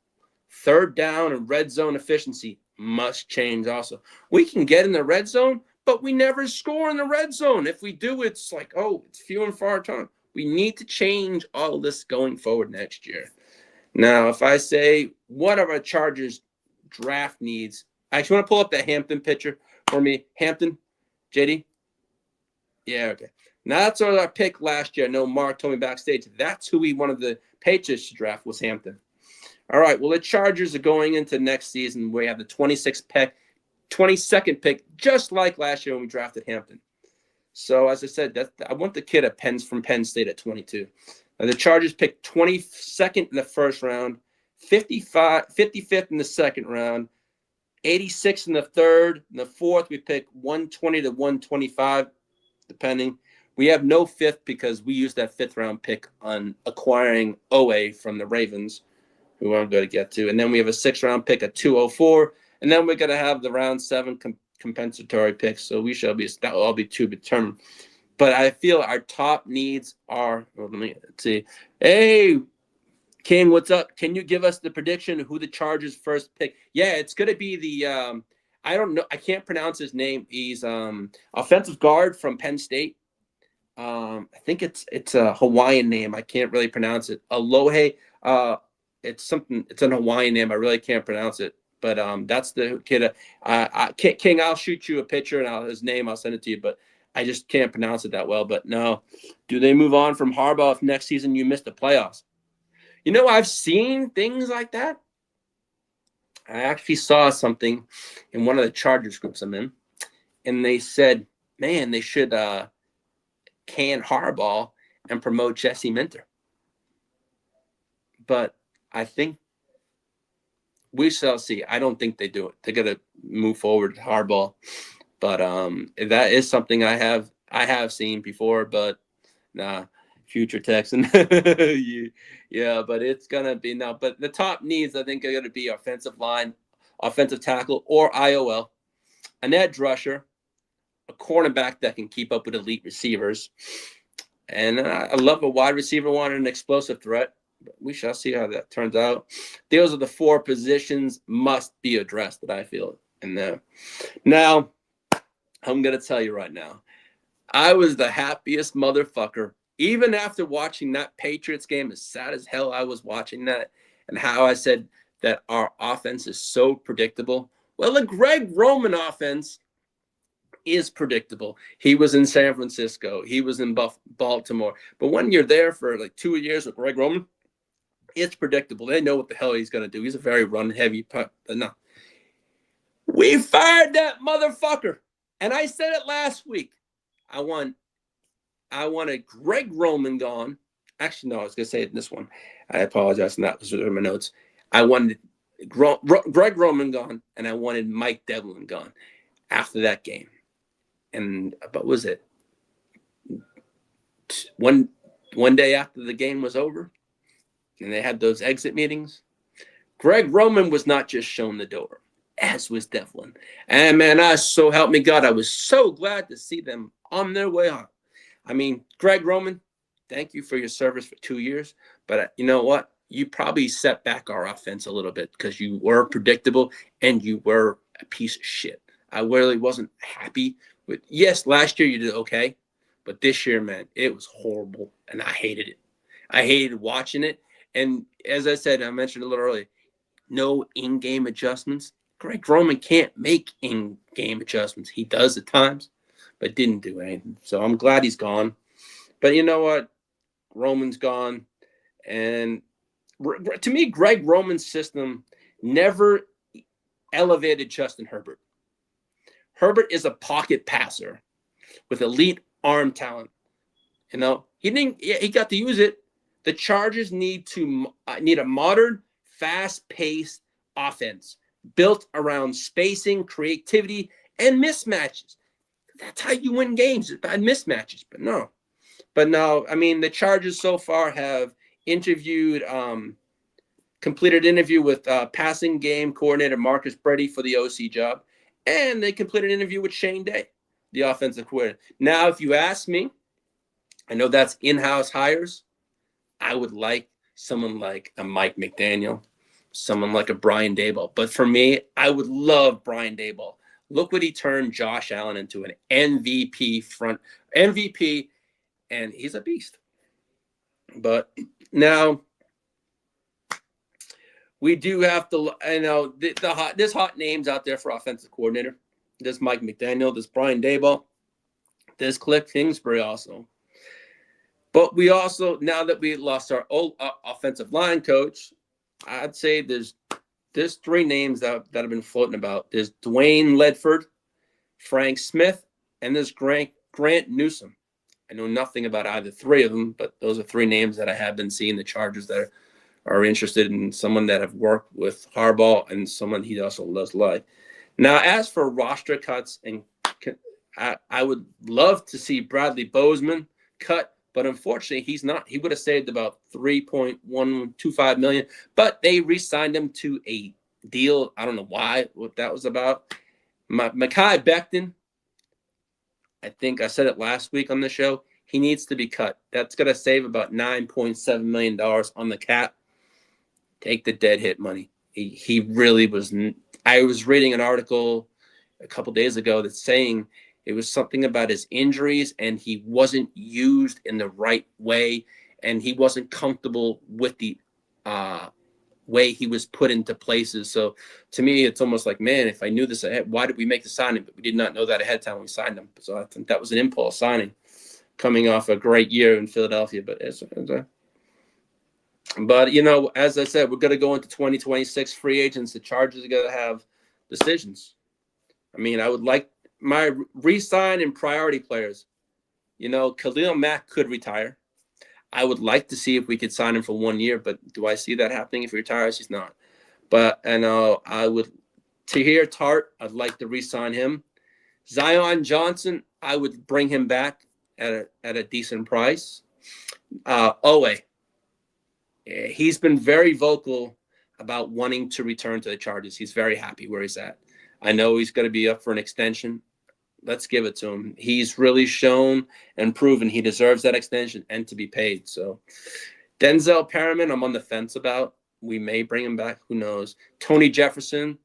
Third down and red zone efficiency must change also. We can get in the red zone, but we never score in the red zone. If we do, it's like, it's few and far between. We need to change all of this going forward next year. Now, if I say, what are our Chargers draft needs? I actually want to pull up that Hampton picture for me. Hampton, JD? Yeah, okay. Now, that's our pick last year. I know Mark told me backstage that's who we wanted the Patriots to draft, was Hampton. All right, well, the Chargers are going into next season. We have the 22nd pick, just like last year when we drafted Hampton. So, as I said, I want the kid from Penn State at 22. Now, the Chargers picked 22nd in the first round, 55th in the second round, 86th in the third. In the fourth, we picked 120 to 125, depending. We have no fifth because we used that 5th round pick on acquiring Owe from the Ravens, who I'm going to get to. And then we have a 6th round pick at 204. And then we're going to have the round 7 compensatory picks. So that will all be to be determined. But I feel our top needs are, let's see. Hey, King, what's up? Can you give us the prediction of who the Chargers' first pick? Yeah, it's going to be the, I don't know. I can't pronounce his name. He's offensive guard from Penn State. I think it's a Hawaiian name. I can't really pronounce it. Alohe. It's an Hawaiian name. I really can't pronounce it. But that's the kid. King, I'll shoot you a picture and his name. I'll send it to you. But I just can't pronounce it that well. But no, do they move on from Harbaugh if next season you miss the playoffs? You know, I've seen things like that. I actually saw something in one of the Chargers groups I'm in, and they said, man, they should can Harbaugh and promote Jesse Minter. But I think we shall see. I don't think they do it. They're gonna move forward with Harbaugh. But that is something I have seen before, but nah, future Texan. yeah, but it's gonna be now. But the top needs, I think, are gonna be offensive line, offensive tackle, or IOL, an edge rusher, a cornerback that can keep up with elite receivers. And I love a wide receiver one and an explosive threat. But we shall see how that turns out. Those are the 4 positions must be addressed that I feel in there. Now, I'm going to tell you right now, I was the happiest motherfucker, even after watching that Patriots game, as sad as hell I was watching that, and how I said that our offense is so predictable. Well, the Greg Roman offense is predictable. He was in San Francisco. He was in Baltimore. But when you're there for like 2 years with Greg Roman, it's predictable. They know what the hell he's going to do. He's a very run-heavy putt. But no. We fired that motherfucker. And I said it last week. I wanted Greg Roman gone. Actually, no, I was going to say it in this one. I apologize. And that was in my notes. I wanted Greg Roman gone, and I wanted Mike Devlin gone after that game. And what was it? One day after the game was over, and they had those exit meetings, Greg Roman was not just shown the door, as was Devlin. And man, so help me God, I was so glad to see them on their way out. I mean, Greg Roman, thank you for your service for 2 years. But you know what? You probably set back our offense a little bit because you were predictable and you were a piece of shit. I really wasn't happy with. Yes, last year you did okay, but this year, man, it was horrible, and I hated it. I hated watching it. And as I said, I mentioned a little earlier, no in-game adjustments. Greg Roman can't make in-game adjustments. He does at times, but didn't do anything. So I'm glad he's gone. But you know what? Roman's gone. And to me, Greg Roman's system never elevated Justin Herbert. Herbert is a pocket passer with elite arm talent. You know, he got to use it. The Chargers need a modern, fast-paced offense built around spacing, creativity, and mismatches. That's how you win games, by mismatches. But no, I mean, the Chargers so far have completed interview with passing game coordinator Marcus Brady for the OC job, and they completed an interview with Shane Day, the offensive coordinator. Now, if you ask me, I know that's in-house hires. I would like someone like a Mike McDaniel, someone like a Brian Daboll. But for me, I would love Brian Daboll. Look what he turned Josh Allen into, an MVP, and he's a beast. But now we do have to, there's hot names out there for offensive coordinator. There's Mike McDaniel, there's Brian Daboll, there's Cliff Kingsbury also. But we also, now that we lost our old offensive line coach, I'd say there's 3 names that have been floating about. There's Dwayne Ledford, Frank Smith, and there's Grant Newsom. I know nothing about either 3 of them, but those are 3 names that I have been seeing the Chargers that are interested in someone that have worked with Harbaugh and someone he also does like. Now, as for roster cuts and I would love to see Bradley Bozeman cut, but unfortunately he's not. He would have saved about $3.125 million, but they re-signed him to a deal. I don't know what that was about. Mekhi Becton, I think I said it last week on the show, he needs to be cut. That's going to save about $9.7 million on the cap. Take the dead hit money. He really was. I was reading an article a couple days ago that's saying it was something about his injuries and he wasn't used in the right way and he wasn't comfortable with the way he was put into places. So to me, it's almost like, man, if I knew this ahead, why did we make the signing? But we did not know that ahead of time when we signed him. So I think that was an impulse signing coming off a great year in Philadelphia. But, you know, as I said, we're going to go into 2026 free agents. The Chargers are going to have decisions. I mean, I would like my re-sign and priority players. You know, Khalil Mack could retire. I would like to see if we could sign him for 1 year, but do I see that happening if he retires? He's not. But, and I would, Tahir Tart, I'd like to re-sign him. Zion Johnson, I would bring him back at a decent price. Owe. He's been very vocal about wanting to return to the Chargers. He's very happy where he's at. I know he's going to be up for an extension. Let's give it to him. He's really shown and proven he deserves that extension and to be paid. So Denzel Perriman, I'm on the fence about. We may bring him back. Who knows? Tony Jefferson,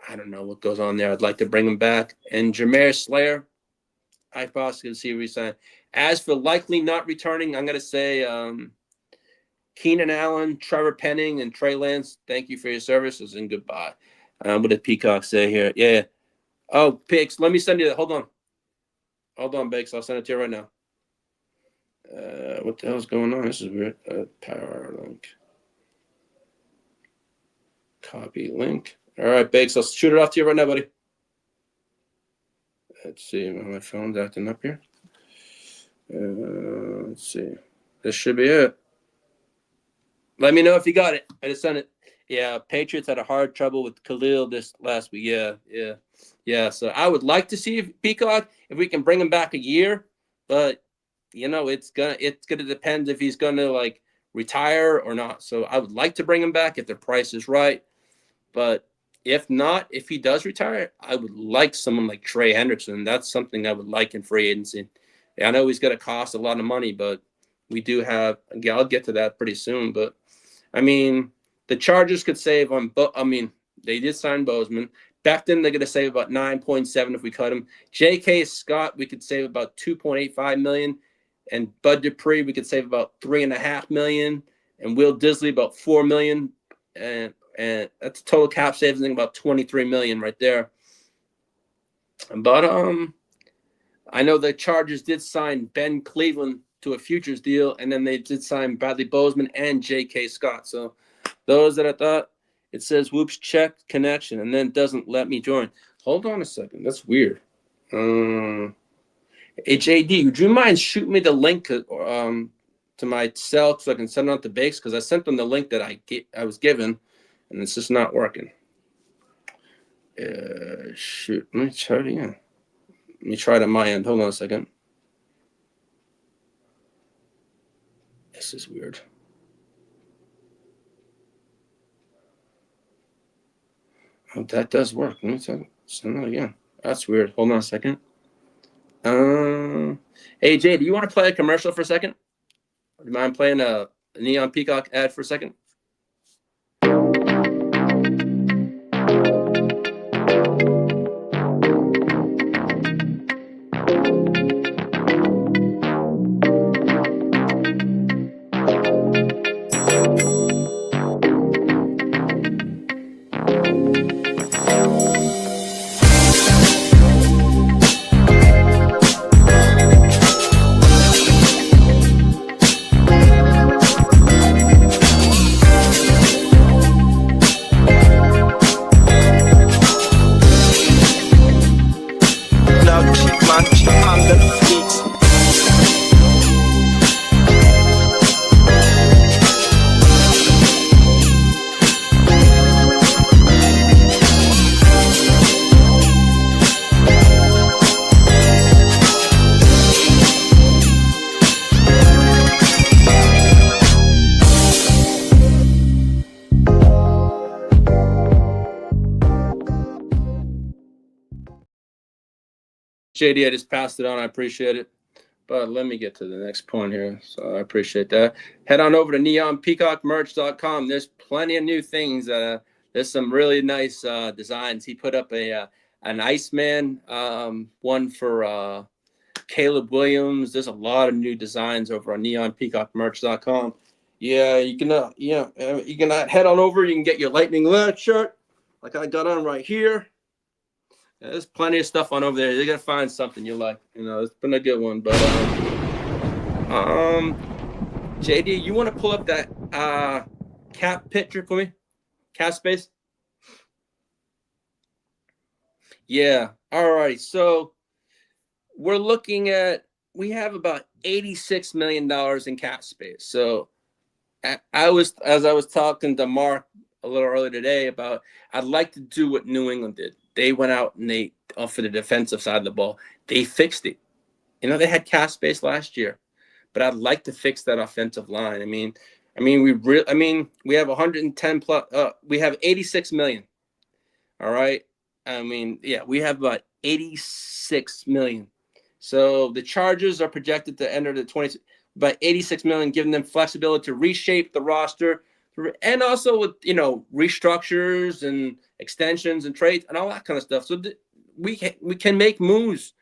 I don't know what goes on there. I'd like to bring him back. And Jameer Slayer, I possibly see a resign. As for likely not returning, I'm going to say Keenan Allen, Trevor Penning, and Trey Lance, thank you for your services and goodbye. What did Peacock say here? Yeah. Oh, Pix, let me send you that. Hold on, Bakes. I'll send it to you right now. What the hell's going on? This is weird. Power link. Copy link. All right, Bakes. I'll shoot it off to you right now, buddy. Let's see. My phone's acting up here. Let's see. This should be it. Let me know if you got it. I just sent it. Yeah, Patriots had a hard trouble with Khalil this last week. Yeah. So I would like to see Peacock if we can bring him back a year, but you know it's gonna depend if he's gonna like retire or not. So I would like to bring him back if the price is right, but if not, if he does retire, I would like someone like Trey Hendrickson. That's something I would like in free agency. I know he's gonna cost a lot of money, but we do have. Yeah, I'll get to that pretty soon, but I mean. The Chargers could save on, they did sign Bozeman. Becton, they're going to save about 9.7 if we cut him. J.K. Scott, we could save about $2.85 million. And Bud Dupree, we could save about $3.5 million. And Will Disley, about $4 million. And that's a total cap savings, about $23 million right there. But I know the Chargers did sign Ben Cleveland to a futures deal, and then they did sign Bradley Bozeman and J.K. Scott. So those that I thought, it says whoops check connection and then doesn't let me join. Hold on a second. That's weird. Hey, JD, would you mind shooting me the link to my cell so I can send it out to Bakes? Because I sent them the link that I was given, and it's just not working. Shoot. Let me try it again. Let me try it at my end. Hold on a second. This is weird. Oh, that does work. Let me send that again. That's weird. Hold on a second. Hey, Jay, do you want to play a commercial for a second? Do you mind playing a Neon Peacock ad for a second? JD, I just passed it on. I appreciate it. But let me get to the next point here. So I appreciate that. Head on over to neonpeacockmerch.com. There's plenty of new things. There's some really nice designs. He put up an Iceman one for Caleb Williams. There's a lot of new designs over on neonpeacockmerch.com. Yeah, you can head on over. You can get your Lightning Alert shirt like I got on right here. Yeah, there's plenty of stuff on over there. You're gonna find something you like. It's been a good one. But JD, you want to pull up that cap picture for me? Cap space? Yeah. All right. So we have about $86 million in cap space. So as I was talking to Mark a little earlier today about, I'd like to do what New England did. They went out and for the defensive side of the ball, they fixed it. They had cap space last year, but I'd like to fix that offensive line. We have 110 plus. We have 86 million. All right. We have about 86 million. So the Chargers are projected to enter the 20, about 86 million, giving them flexibility to reshape the roster, and also with restructures and extensions and trades and all that kind of stuff. So we can make moves.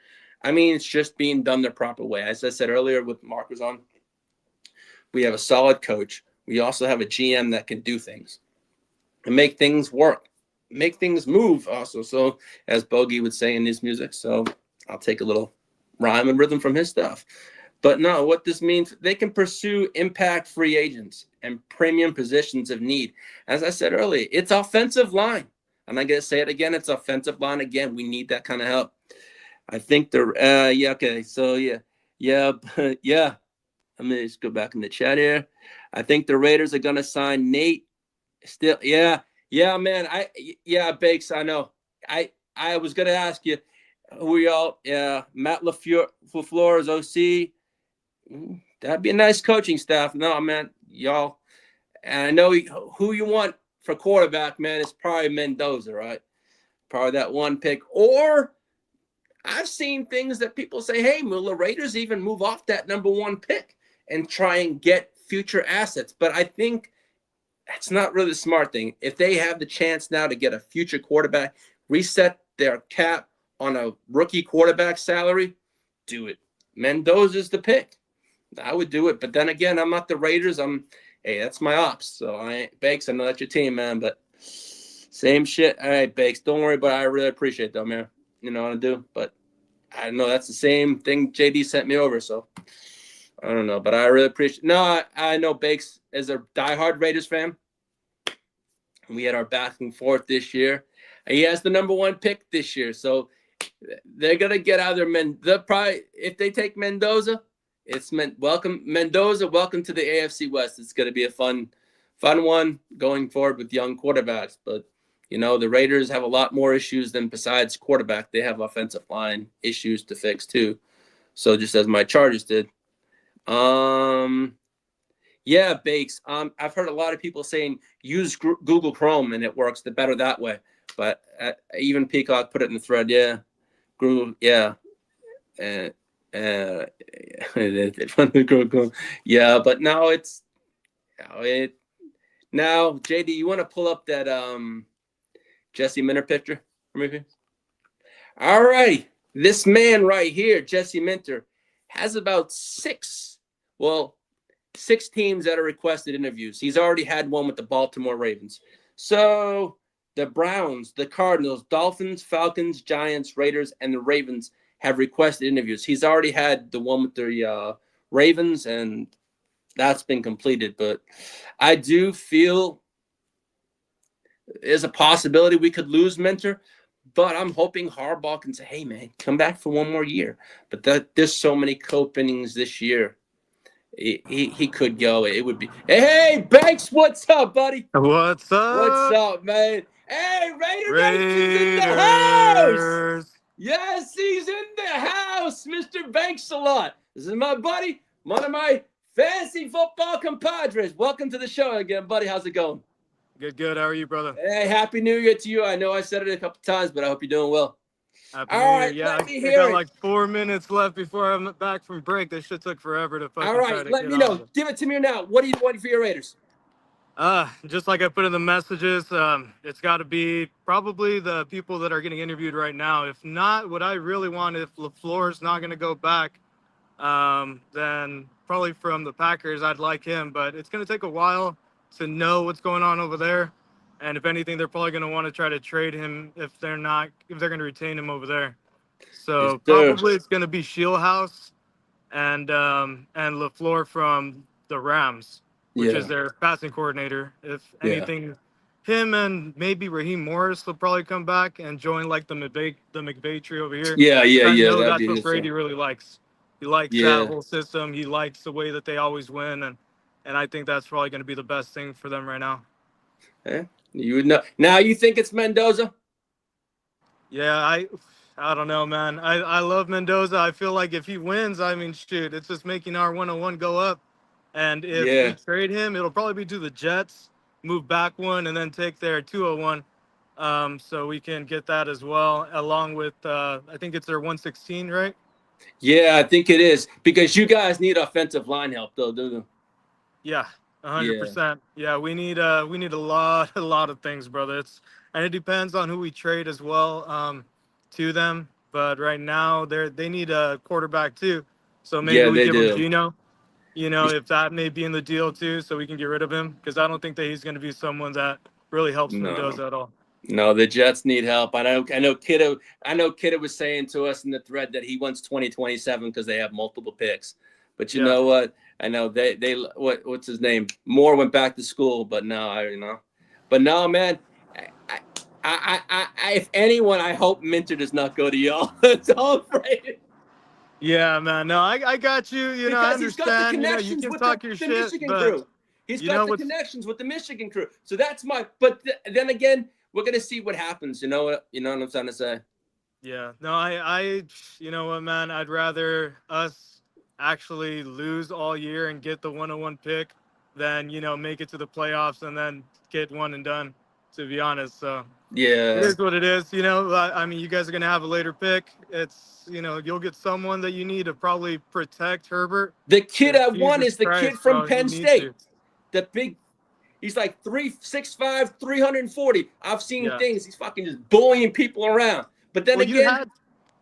It's just being done the proper way. As I said earlier with Mark was on, we have a solid coach. We also have a GM that can do things and make things work, make things move also. So as Bogey would say in his music, so I'll take a little rhyme and rhythm from his stuff. But no, what this means, they can pursue impact free agents and premium positions of need. As I said earlier, it's offensive line. I'm not going to say it again. It's offensive line. Again, we need that kind of help. I think okay. So yeah. Let me just go back in the chat here. I think the Raiders are going to sign Nate. Still, yeah, man. Bakes, I know. I was going to ask you, who y'all? Yeah, Matt LaFleur is OC. That'd be a nice coaching staff. No, man, y'all. And I know who you want for quarterback, man. It's probably Mendoza, right? Probably that one pick. Or I've seen things that people say, hey, will the Raiders even move off that number one pick and try and get future assets? But I think that's not really the smart thing. If they have the chance now to get a future quarterback, reset their cap on a rookie quarterback salary, do it. Mendoza's the pick. I would do it. But then again, I'm not the Raiders. Hey, that's my ops. So Bakes, I know that's your team, man. But same shit. All right, Bakes, don't worry. But I really appreciate that, man. You know what I do. But I know that's the same thing JD sent me over. So I don't know. But I really appreciate. No, I know Bakes is a diehard Raiders fan. We had our back and forth this year. He has the number one pick this year. So they're gonna get out of their they'll probably, if they take Mendoza, welcome Mendoza, welcome to the AFC West. It's gonna be a fun one going forward with young quarterbacks. But the Raiders have a lot more issues than besides quarterback. They have offensive line issues to fix too. So just as my Chargers did. Yeah, Bakes. I've heard a lot of people saying use Google Chrome and it works better that way. But even Peacock put it in the thread. Yeah, Google. Yeah, yeah. But now now JD, you want to pull up that Jesse Minter picture for me, please? All right, this man right here, Jesse Minter, has about six teams that are requested interviews. He's already had one with the Baltimore Ravens. So the Browns, the Cardinals, Dolphins, Falcons, Giants, Raiders, and the Ravens have requested interviews. He's already had the one with the Ravens, and that's been completed. But I do feel there's a possibility we could lose Minter, but I'm hoping Harbaugh can say, hey, man, come back for one more year. But there's so many co-openings this year. He could go. It would be. Hey, Banks, what's up, buddy? What's up? What's up, man? Hey, Raiders in the house. Yes, he's in the house, Mr. Banks a lot. This is my buddy, one of my fantasy football compadres. Welcome to the show again, buddy. How's it going? Good. How are you, brother? Hey, Happy New Year to you. I know I said it a couple times, but I hope you're doing well. Happy New All Year. right, Yeah, let me I hear got it. like 4 minutes left before I'm back from break. This shit took forever to All fucking try right, to let get me on. know. Give it to me now. What do you want for your Raiders? Just like I put in the messages, it's got to be probably the people that are getting interviewed right now. If not, what I really want, if LaFleur's not going to go back, then probably from the Packers, I'd like him. But it's going to take a while to know what's going on over there. And if anything, they're probably going to want to try to trade him if they're going to retain him over there. So Yes, sir. probably it's going to be Shieldhouse and LaFleur from the Rams, which is Yeah. their passing coordinator. If Yeah. anything, him and maybe Raheem Morris will probably come back and join like the McVay tree over here. Yeah, yeah, I yeah. know That'd that's be what good Brady stuff. really likes. He likes that Yeah. whole system. He likes the way that they always win, and I think that's probably going to be the best thing for them right now. Eh? You would know. Now you think it's Mendoza? Yeah, I don't know, man. I love Mendoza. I feel like if he wins, I mean, shoot, it's just making our 101 go up. And if we Yeah. trade him, it'll probably be to the Jets, move back one, and then take their 201. So we can get that as well, along with I think it's their 116, right? Yeah, I think it is because you guys need offensive line help, though, do you? Yeah, Yeah. 100%. Yeah, we need a lot of things, brother. And it depends on who we trade as well to them. But right now they need a quarterback too. So maybe Yeah, we they give them do. Gino. If that may be in the deal too, so we can get rid of him because I don't think that he's going to be someone that really helps No. Mendoza at all. No, the Jets need help. I know Kidda was saying to us in the thread that he wants 2027 because they have multiple picks. But you Yeah. know what? I know what's his name? Moore went back to school, but no. But no, man. If anyone, I hope Minter does not go to y'all. That's all I'm afraid. Yeah, man. No, I got you. I Because he's got the understand. You connections can with talk your the shit, Michigan but crew. He's you got know the what's connections with the Michigan crew. So that's but then again, we're gonna see what happens. You know what I'm trying to say? Yeah, no, you know what, man? I'd rather us actually lose all year and get the 101 pick than, make it to the playoffs and then get one and done, to be honest. So it Yeah. is what it is. I mean, you guys are going to have a later pick. It's, you'll get someone that you need to probably protect Herbert. The kid 'Cause I want Jesus is the kid Christ, from bro, you Penn need State. to. The big, he's like 3'6'5", 340. I've seen Yeah. things. He's fucking just bullying people around. But then Well, again,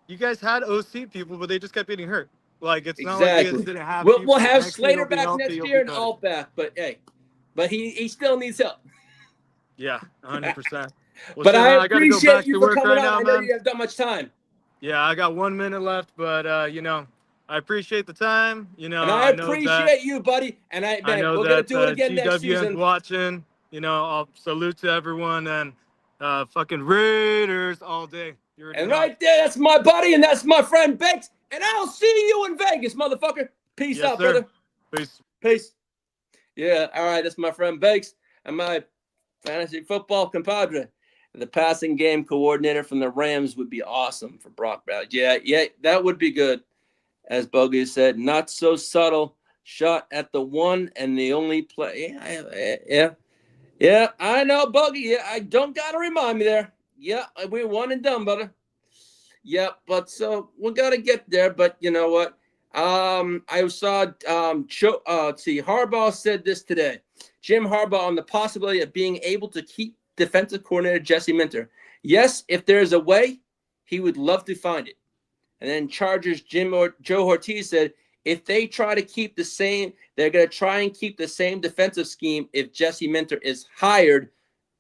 you guys had OC people, but they just kept getting hurt. Like, it's not like you guys exactly. didn't have We'll people. have Next year they'll Slater be back healthy. next You'll year be and better. Alt back. But hey, he still needs help. Yeah, 100%. Well, But shit, I man, I got to go appreciate back you to for work coming right on. now, I know man. you have done much time. Yeah, I got 1 minute left, but I appreciate the time. And I appreciate you, buddy. And I know we're gonna that do it again next GWN's season. watching. I'll salute to everyone and fucking Raiders all day. You already And know. right there, that's my buddy, and that's my friend Bex. And I'll see you in Vegas, motherfucker. Peace Yes, out, sir. brother. Peace. Peace. Yeah, all right. That's my friend Bakes and my fantasy football compadre. The passing game coordinator from the Rams would be awesome for Brock Bowers. Yeah, that would be good. As Bogey said, not so subtle. Shot at the one and the only play. Yeah. I know, Bogey. Yeah, I don't gotta remind me there. Yeah, we're one and done, brother. Yeah, but so we gotta get there. But you know what? I saw let's see, Harbaugh said this today. Jim Harbaugh on the possibility of being able to keep defensive coordinator Jesse Minter. Yes, if there's a way, he would love to find it. And then Chargers Joe Ortiz said if they try to keep the same, they're going to try and keep the same defensive scheme if Jesse Minter is hired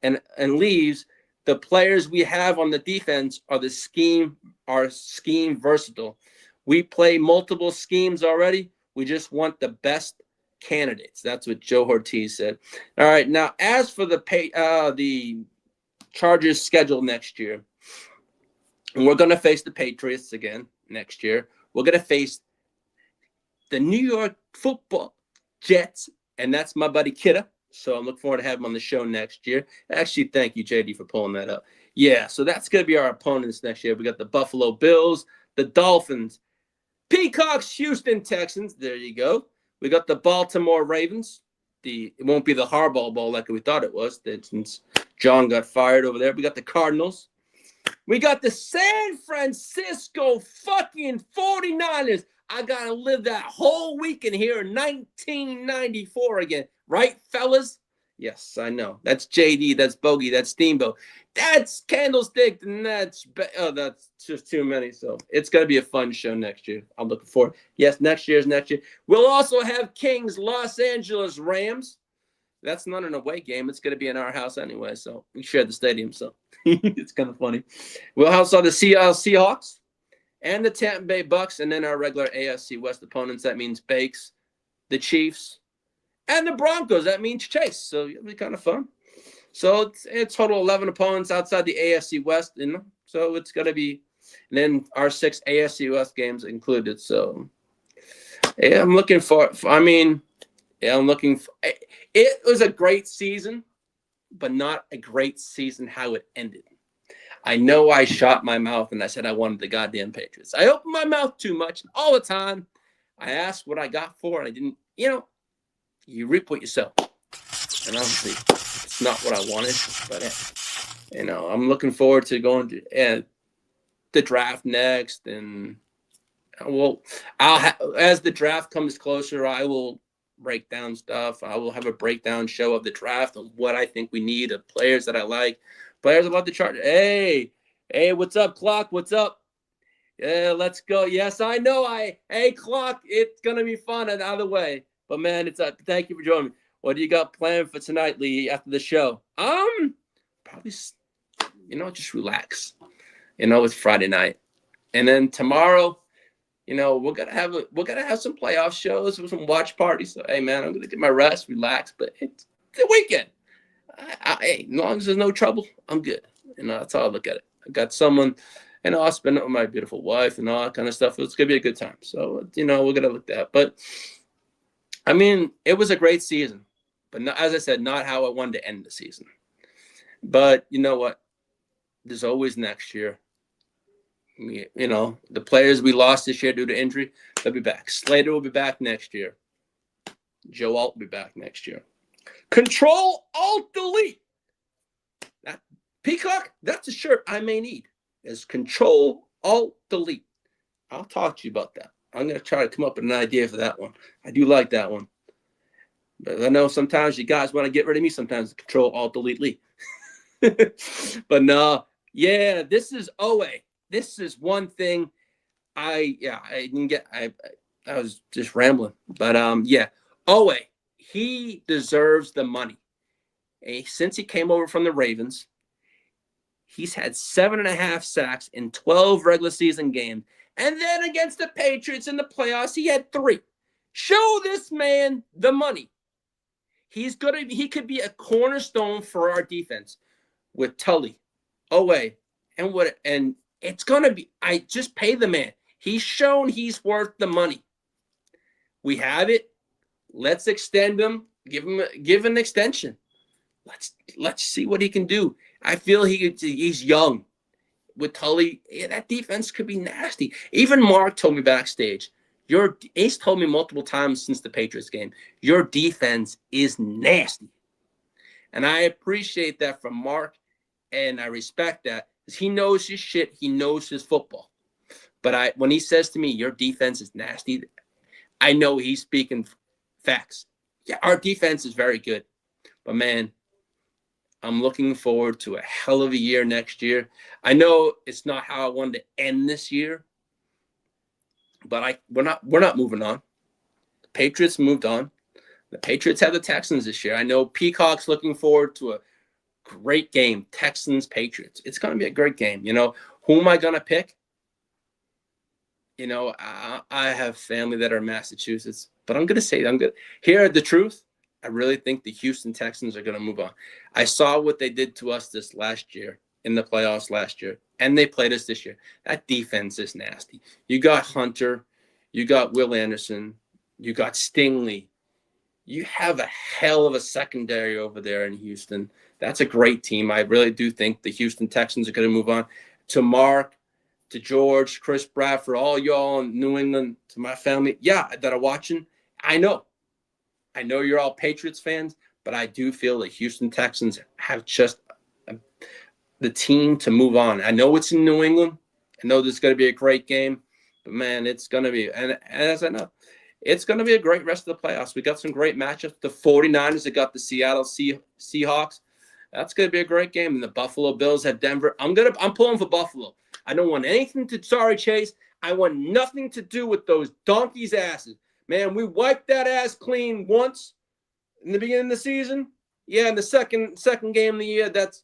and leaves. The players we have on the defense are scheme versatile. We play multiple schemes already. We just want the best candidates. That's what Joe Ortiz said. All right, now as for the Chargers schedule next year, and we're going to face the Patriots again next year. We're going to face the New York Football Jets, and that's my buddy Kidda. So I'm looking forward to having him on the show next year. Actually, thank you, JD, for pulling that up. Yeah, so that's going to be our opponents next year. We got the Buffalo Bills, the Dolphins, Peacocks, Houston Texans. There you go. We got the Baltimore Ravens. It won't be the Harbaugh Bowl like we thought it was, since John got fired over there. We got the Cardinals. We got the San Francisco fucking 49ers. I got to live that whole weekend here in 1994 again. Right, fellas? Yes, I know. That's JD. That's Bogey. That's Steamboat. That's Candlestick. And that's just too many. So it's going to be a fun show next year. I'm looking forward. Yes, next year. We'll also have Kings Los Angeles Rams. That's not an away game. It's going to be in our house anyway. So we share the stadium. So it's kind of funny. We'll also have the Seattle Seahawks and the Tampa Bay Bucks, and then our regular AFC West opponents. That means Bakes, the Chiefs, and the Broncos. That means Chase. So it'll be kind of fun. So it's total 11 opponents outside the AFC West. So it's going to be, and then our 6 AFC West games included. So yeah, I'm looking for, it was a great season, but not a great season how it ended. I know I shot my mouth and I said I wanted the goddamn Patriots. I opened my mouth too much all the time. I asked what I got for it. I didn't, you reap what you sow. And obviously, it's not what I wanted, but, I'm looking forward to going to the draft next. And, as the draft comes closer, I will break down stuff. I will have a breakdown show of the draft and what I think we need of players that I like. Players about the chart. Hey, what's up, Clock? What's up? Yeah, let's go. Yes, I know. Hey, Clock, it's gonna be fun either way. But man, thank you for joining me. What do you got planned for tonight, Lee, after the show? Probably, just relax. It's Friday night, and then tomorrow, we're gonna have some playoff shows with some watch parties. So hey, man, I'm gonna get my rest, relax. But it's the weekend. As long as there's no trouble, I'm good. That's how I look at it. I got someone, I'll spend it with my beautiful wife and all that kind of stuff. It's going to be a good time. So, we're going to look at that. But, it was a great season. But as I said, not how I wanted to end the season. But you know what? There's always next year. The players we lost this year due to injury, they'll be back. Slater will be back next year. Joe Alt will be back next year. Control Alt Delete. That Peacock, that's a shirt I may need. Is Control Alt Delete. I'll talk to you about that. I'm gonna try to come up with an idea for that one. I do like that one. But I know sometimes you guys want to get rid of me. Sometimes Control Alt Delete Lee. But no, yeah, this is OA. This is one thing I didn't get. I was just rambling. But OA. He deserves the money. Since he came over from the Ravens, he's had 7.5 sacks in 12 regular season games. And then against the Patriots in the playoffs, he had 3. Show this man the money. He could be a cornerstone for our defense with Tully, OA, and it's gonna be. I just pay the man. He's shown he's worth the money. We have it. Let's extend him. Give an extension. Let's see what he can do. I feel he's young. With Tully, that defense could be nasty. Even Mark told me backstage. He's told me multiple times since the Patriots game. Your defense is nasty, and I appreciate that from Mark, and I respect that because he knows his shit. He knows his football. But when he says to me, "Your defense is nasty," I know he's speaking facts. Yeah, our defense is very good. But, man, I'm looking forward to a hell of a year next year. I know it's not how I wanted to end this year, but we're not moving on. The Patriots moved on. The Patriots have the Texans this year. I know Peacock's looking forward to a great game, Texans-Patriots. It's going to be a great game. Who am I going to pick? I have family that are in Massachusetts, but I'm going to say hear the truth. I really think the Houston Texans are going to move on. I saw what they did to us this last year in the playoffs last year, and they played us this year. That defense is nasty. You got Hunter. You got Will Anderson. You got Stingley. You have a hell of a secondary over there in Houston. That's a great team. I really do think the Houston Texans are going to move on. To Mark, to George, Chris Bradford, all y'all in New England, to my family, that are watching, I know you're all Patriots fans, but I do feel the Houston Texans have just the team to move on. I know it's in New England. I know this is going to be a great game, but man, it's going to be, and as I know, it's going to be a great rest of the playoffs. We got some great matchups. The 49ers that got the Seattle Seahawks. That's going to be a great game. And the Buffalo Bills at Denver. I'm pulling for Buffalo. I don't want anything to, sorry, Chase. I want nothing to do with those donkeys' asses. Man, we wiped that ass clean once in the beginning of the season. Yeah, in the second game of the year, that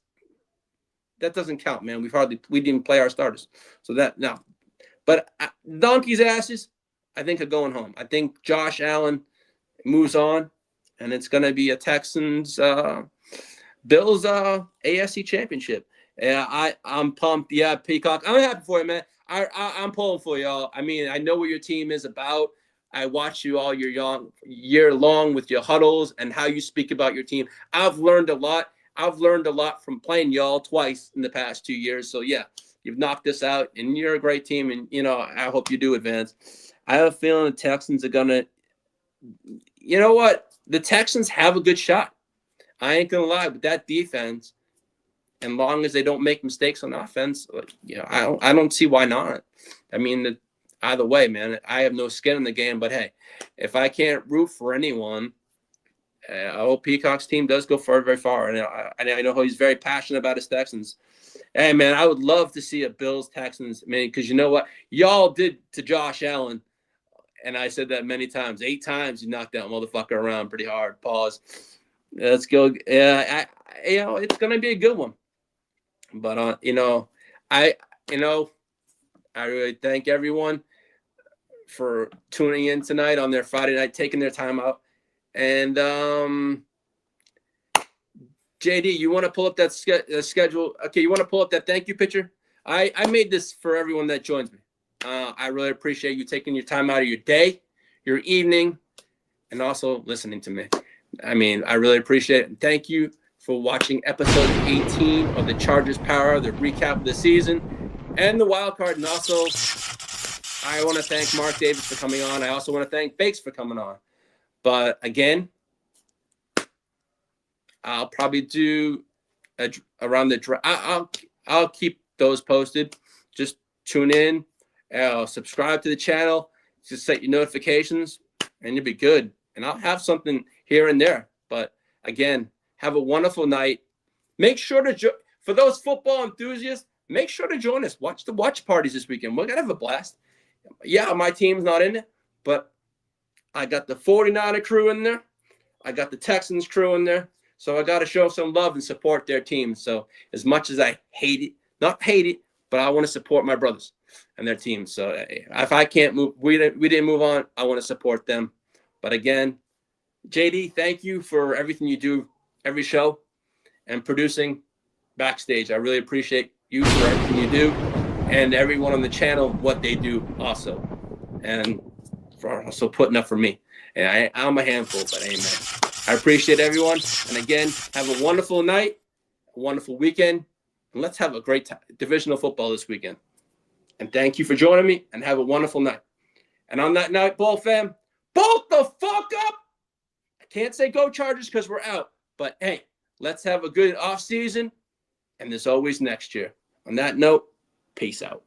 doesn't count, man. We didn't play our starters. So that, no. But donkeys' asses, I think, are going home. I think Josh Allen moves on, and it's going to be a Texans Bills AFC championship. Yeah, I'm pumped. Yeah, Peacock, I'm happy for you, man. I'm pulling for y'all. I mean, I know what your team is about. I watch you all year long with your huddles and how you speak about your team. I've learned a lot. I've learned a lot from playing y'all twice in the past 2 years. So yeah, you've knocked this out, and you're a great team. And I hope you do advance. I have a feeling the Texans are gonna. You know what? The Texans have a good shot. I ain't gonna lie, with that defense, as long as they don't make mistakes on offense, I don't see why not. I mean, either way, man, I have no skin in the game. But hey, if I can't root for anyone, I hope Peacock's team does go very, very far. And I know he's very passionate about his Texans. Hey, man, I would love to see a Bills-Texans, man, because you know what? Y'all did to Josh Allen, and I said that many times. 8 times you knocked that motherfucker around pretty hard. Pause. Let's go. Yeah, it's going to be a good one. But, I really thank everyone for tuning in tonight on their Friday night, taking their time out. And JD, you want to pull up that schedule? Okay, you want to pull up that thank you picture? I made this for everyone that joins me. I really appreciate you taking your time out of your day, your evening, and also listening to me. I mean, I really appreciate it. And thank you for watching episode 18 of the Chargers Power, the recap of the season, and the wild card. And also, I want to thank Mark Davis for coming on. I also want to thank Bakes for coming on. But again, I'll probably do around the draft. I'll keep those posted. Just tune in, subscribe to the channel, just set your notifications, and you'll be good. And I'll have something here and there. But again, have a wonderful night. Make sure to for those football enthusiasts, make sure to join us. Watch the watch parties this weekend. We're gonna have a blast. Yeah, my team's not in it, but I got the 49er crew in there. I got the Texans crew in there. So I got to show some love and support their team. So as much as I not hate it, but I want to support my brothers and their team. So if I can't move, we didn't move on. I want to support them. But again, JD, thank you for everything you do every show and producing backstage. I really appreciate you for everything you do and everyone on the channel, what they do also. And for also putting up for me. And I'm a handful, but amen. I appreciate everyone. And again, have a wonderful night, a wonderful weekend. And let's have a great divisional football this weekend. And thank you for joining me and have a wonderful night. And on that night, Ball fam, bolt the fuck up. I can't say go Chargers because we're out. But hey, let's have a good off season. And there's always next year. On that note, peace out.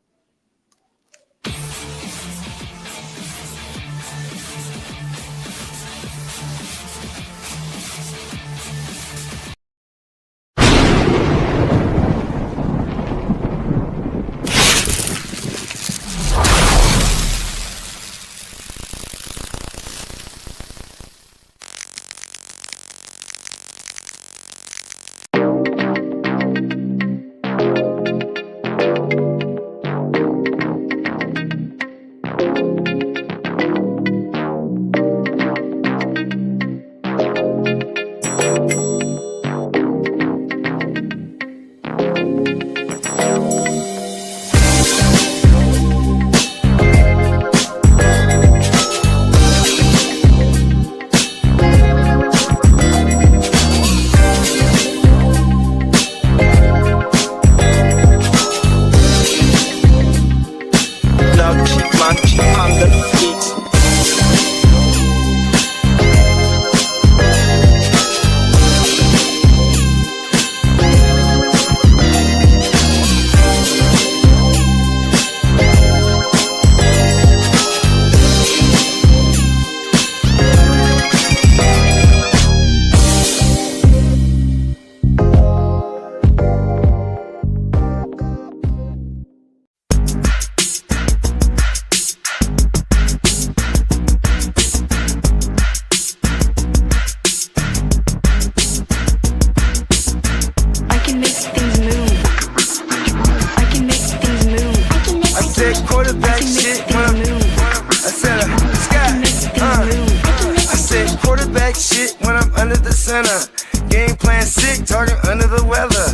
shit when I'm under the center. Game plan sick, talking under the weather.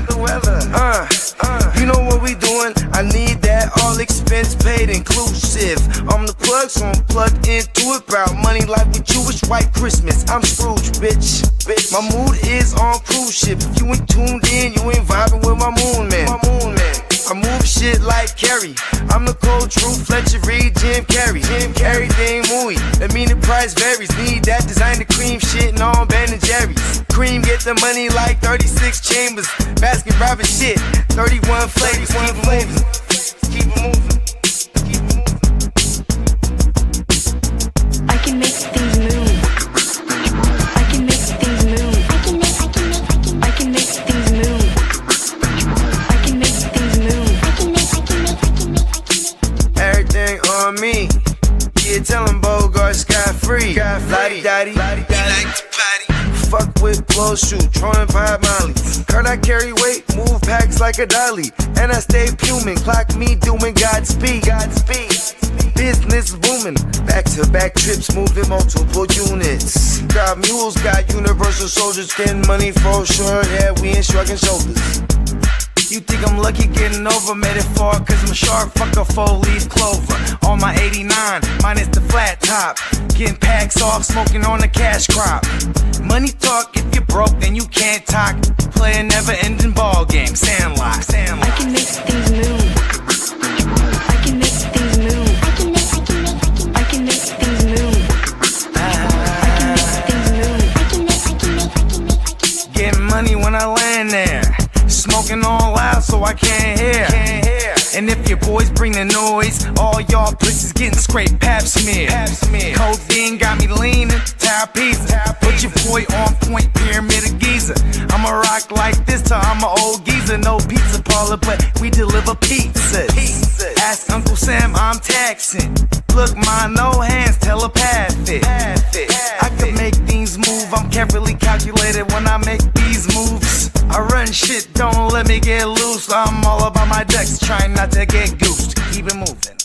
You know what we doing? I need that all expense paid inclusive. I'm the plug, so I'm plugged into it. About money like with Jewish white Christmas. I'm Scrooge, bitch. My mood is on cruise ship. If you ain't tuned in, you ain't vibing with my moon man. I move shit like Carrie. I'm the cold truth, Fletcher Reed, Jim Carrey. Everything mooey, that mean the price varies. Need that designer cream shit and all Ben and Jerry's. Cream get the money like 36 chambers. Baskin Robbins shit, 31 flavors. Keep it moving. I can make things move. I can make things move. I can make things move. I can make things move. Everything on me. Yeah, tell him Bogart scot-free. Lottie-dottie, he like to potty. Fuck with blow shoot, throwing 5 molly. Heard I carry weight, move packs like a dolly. And I stay fuming, clock me doing Godspeed. Business booming, back-to-back trips, moving multiple units. Got mules, got universal soldiers, getting money for sure. Yeah, we ain't shrugging shoulders. You think I'm lucky getting over, made it far, cause I'm sharp, fuck a 4-leaf clover. On my 89, minus the flat top. Getting packs off, smoking on the cash crop. Money talk, if you're broke, then you can't talk. Play a never-ending ball game, Sandlot. I can make things move. I can make things move. I can make things move. Getting money when I land there. Smoking all loud so I can't hear. And if your boys bring the noise, all y'all bitches getting scraped pap smear. Codeine got me leaning, tap pizza. Put your boy on point, pyramid of Giza. I'ma rock like this till I'm an old geezer. No pizza parlor, but we deliver pizzas. Ask Uncle Sam, I'm taxing. Look, my no hands telepathic. I can make things move, I'm carefully calculated when I make these moves. I run shit, don't let me get loose. I'm all about my ducks, trying not to get goosed. Keep it moving.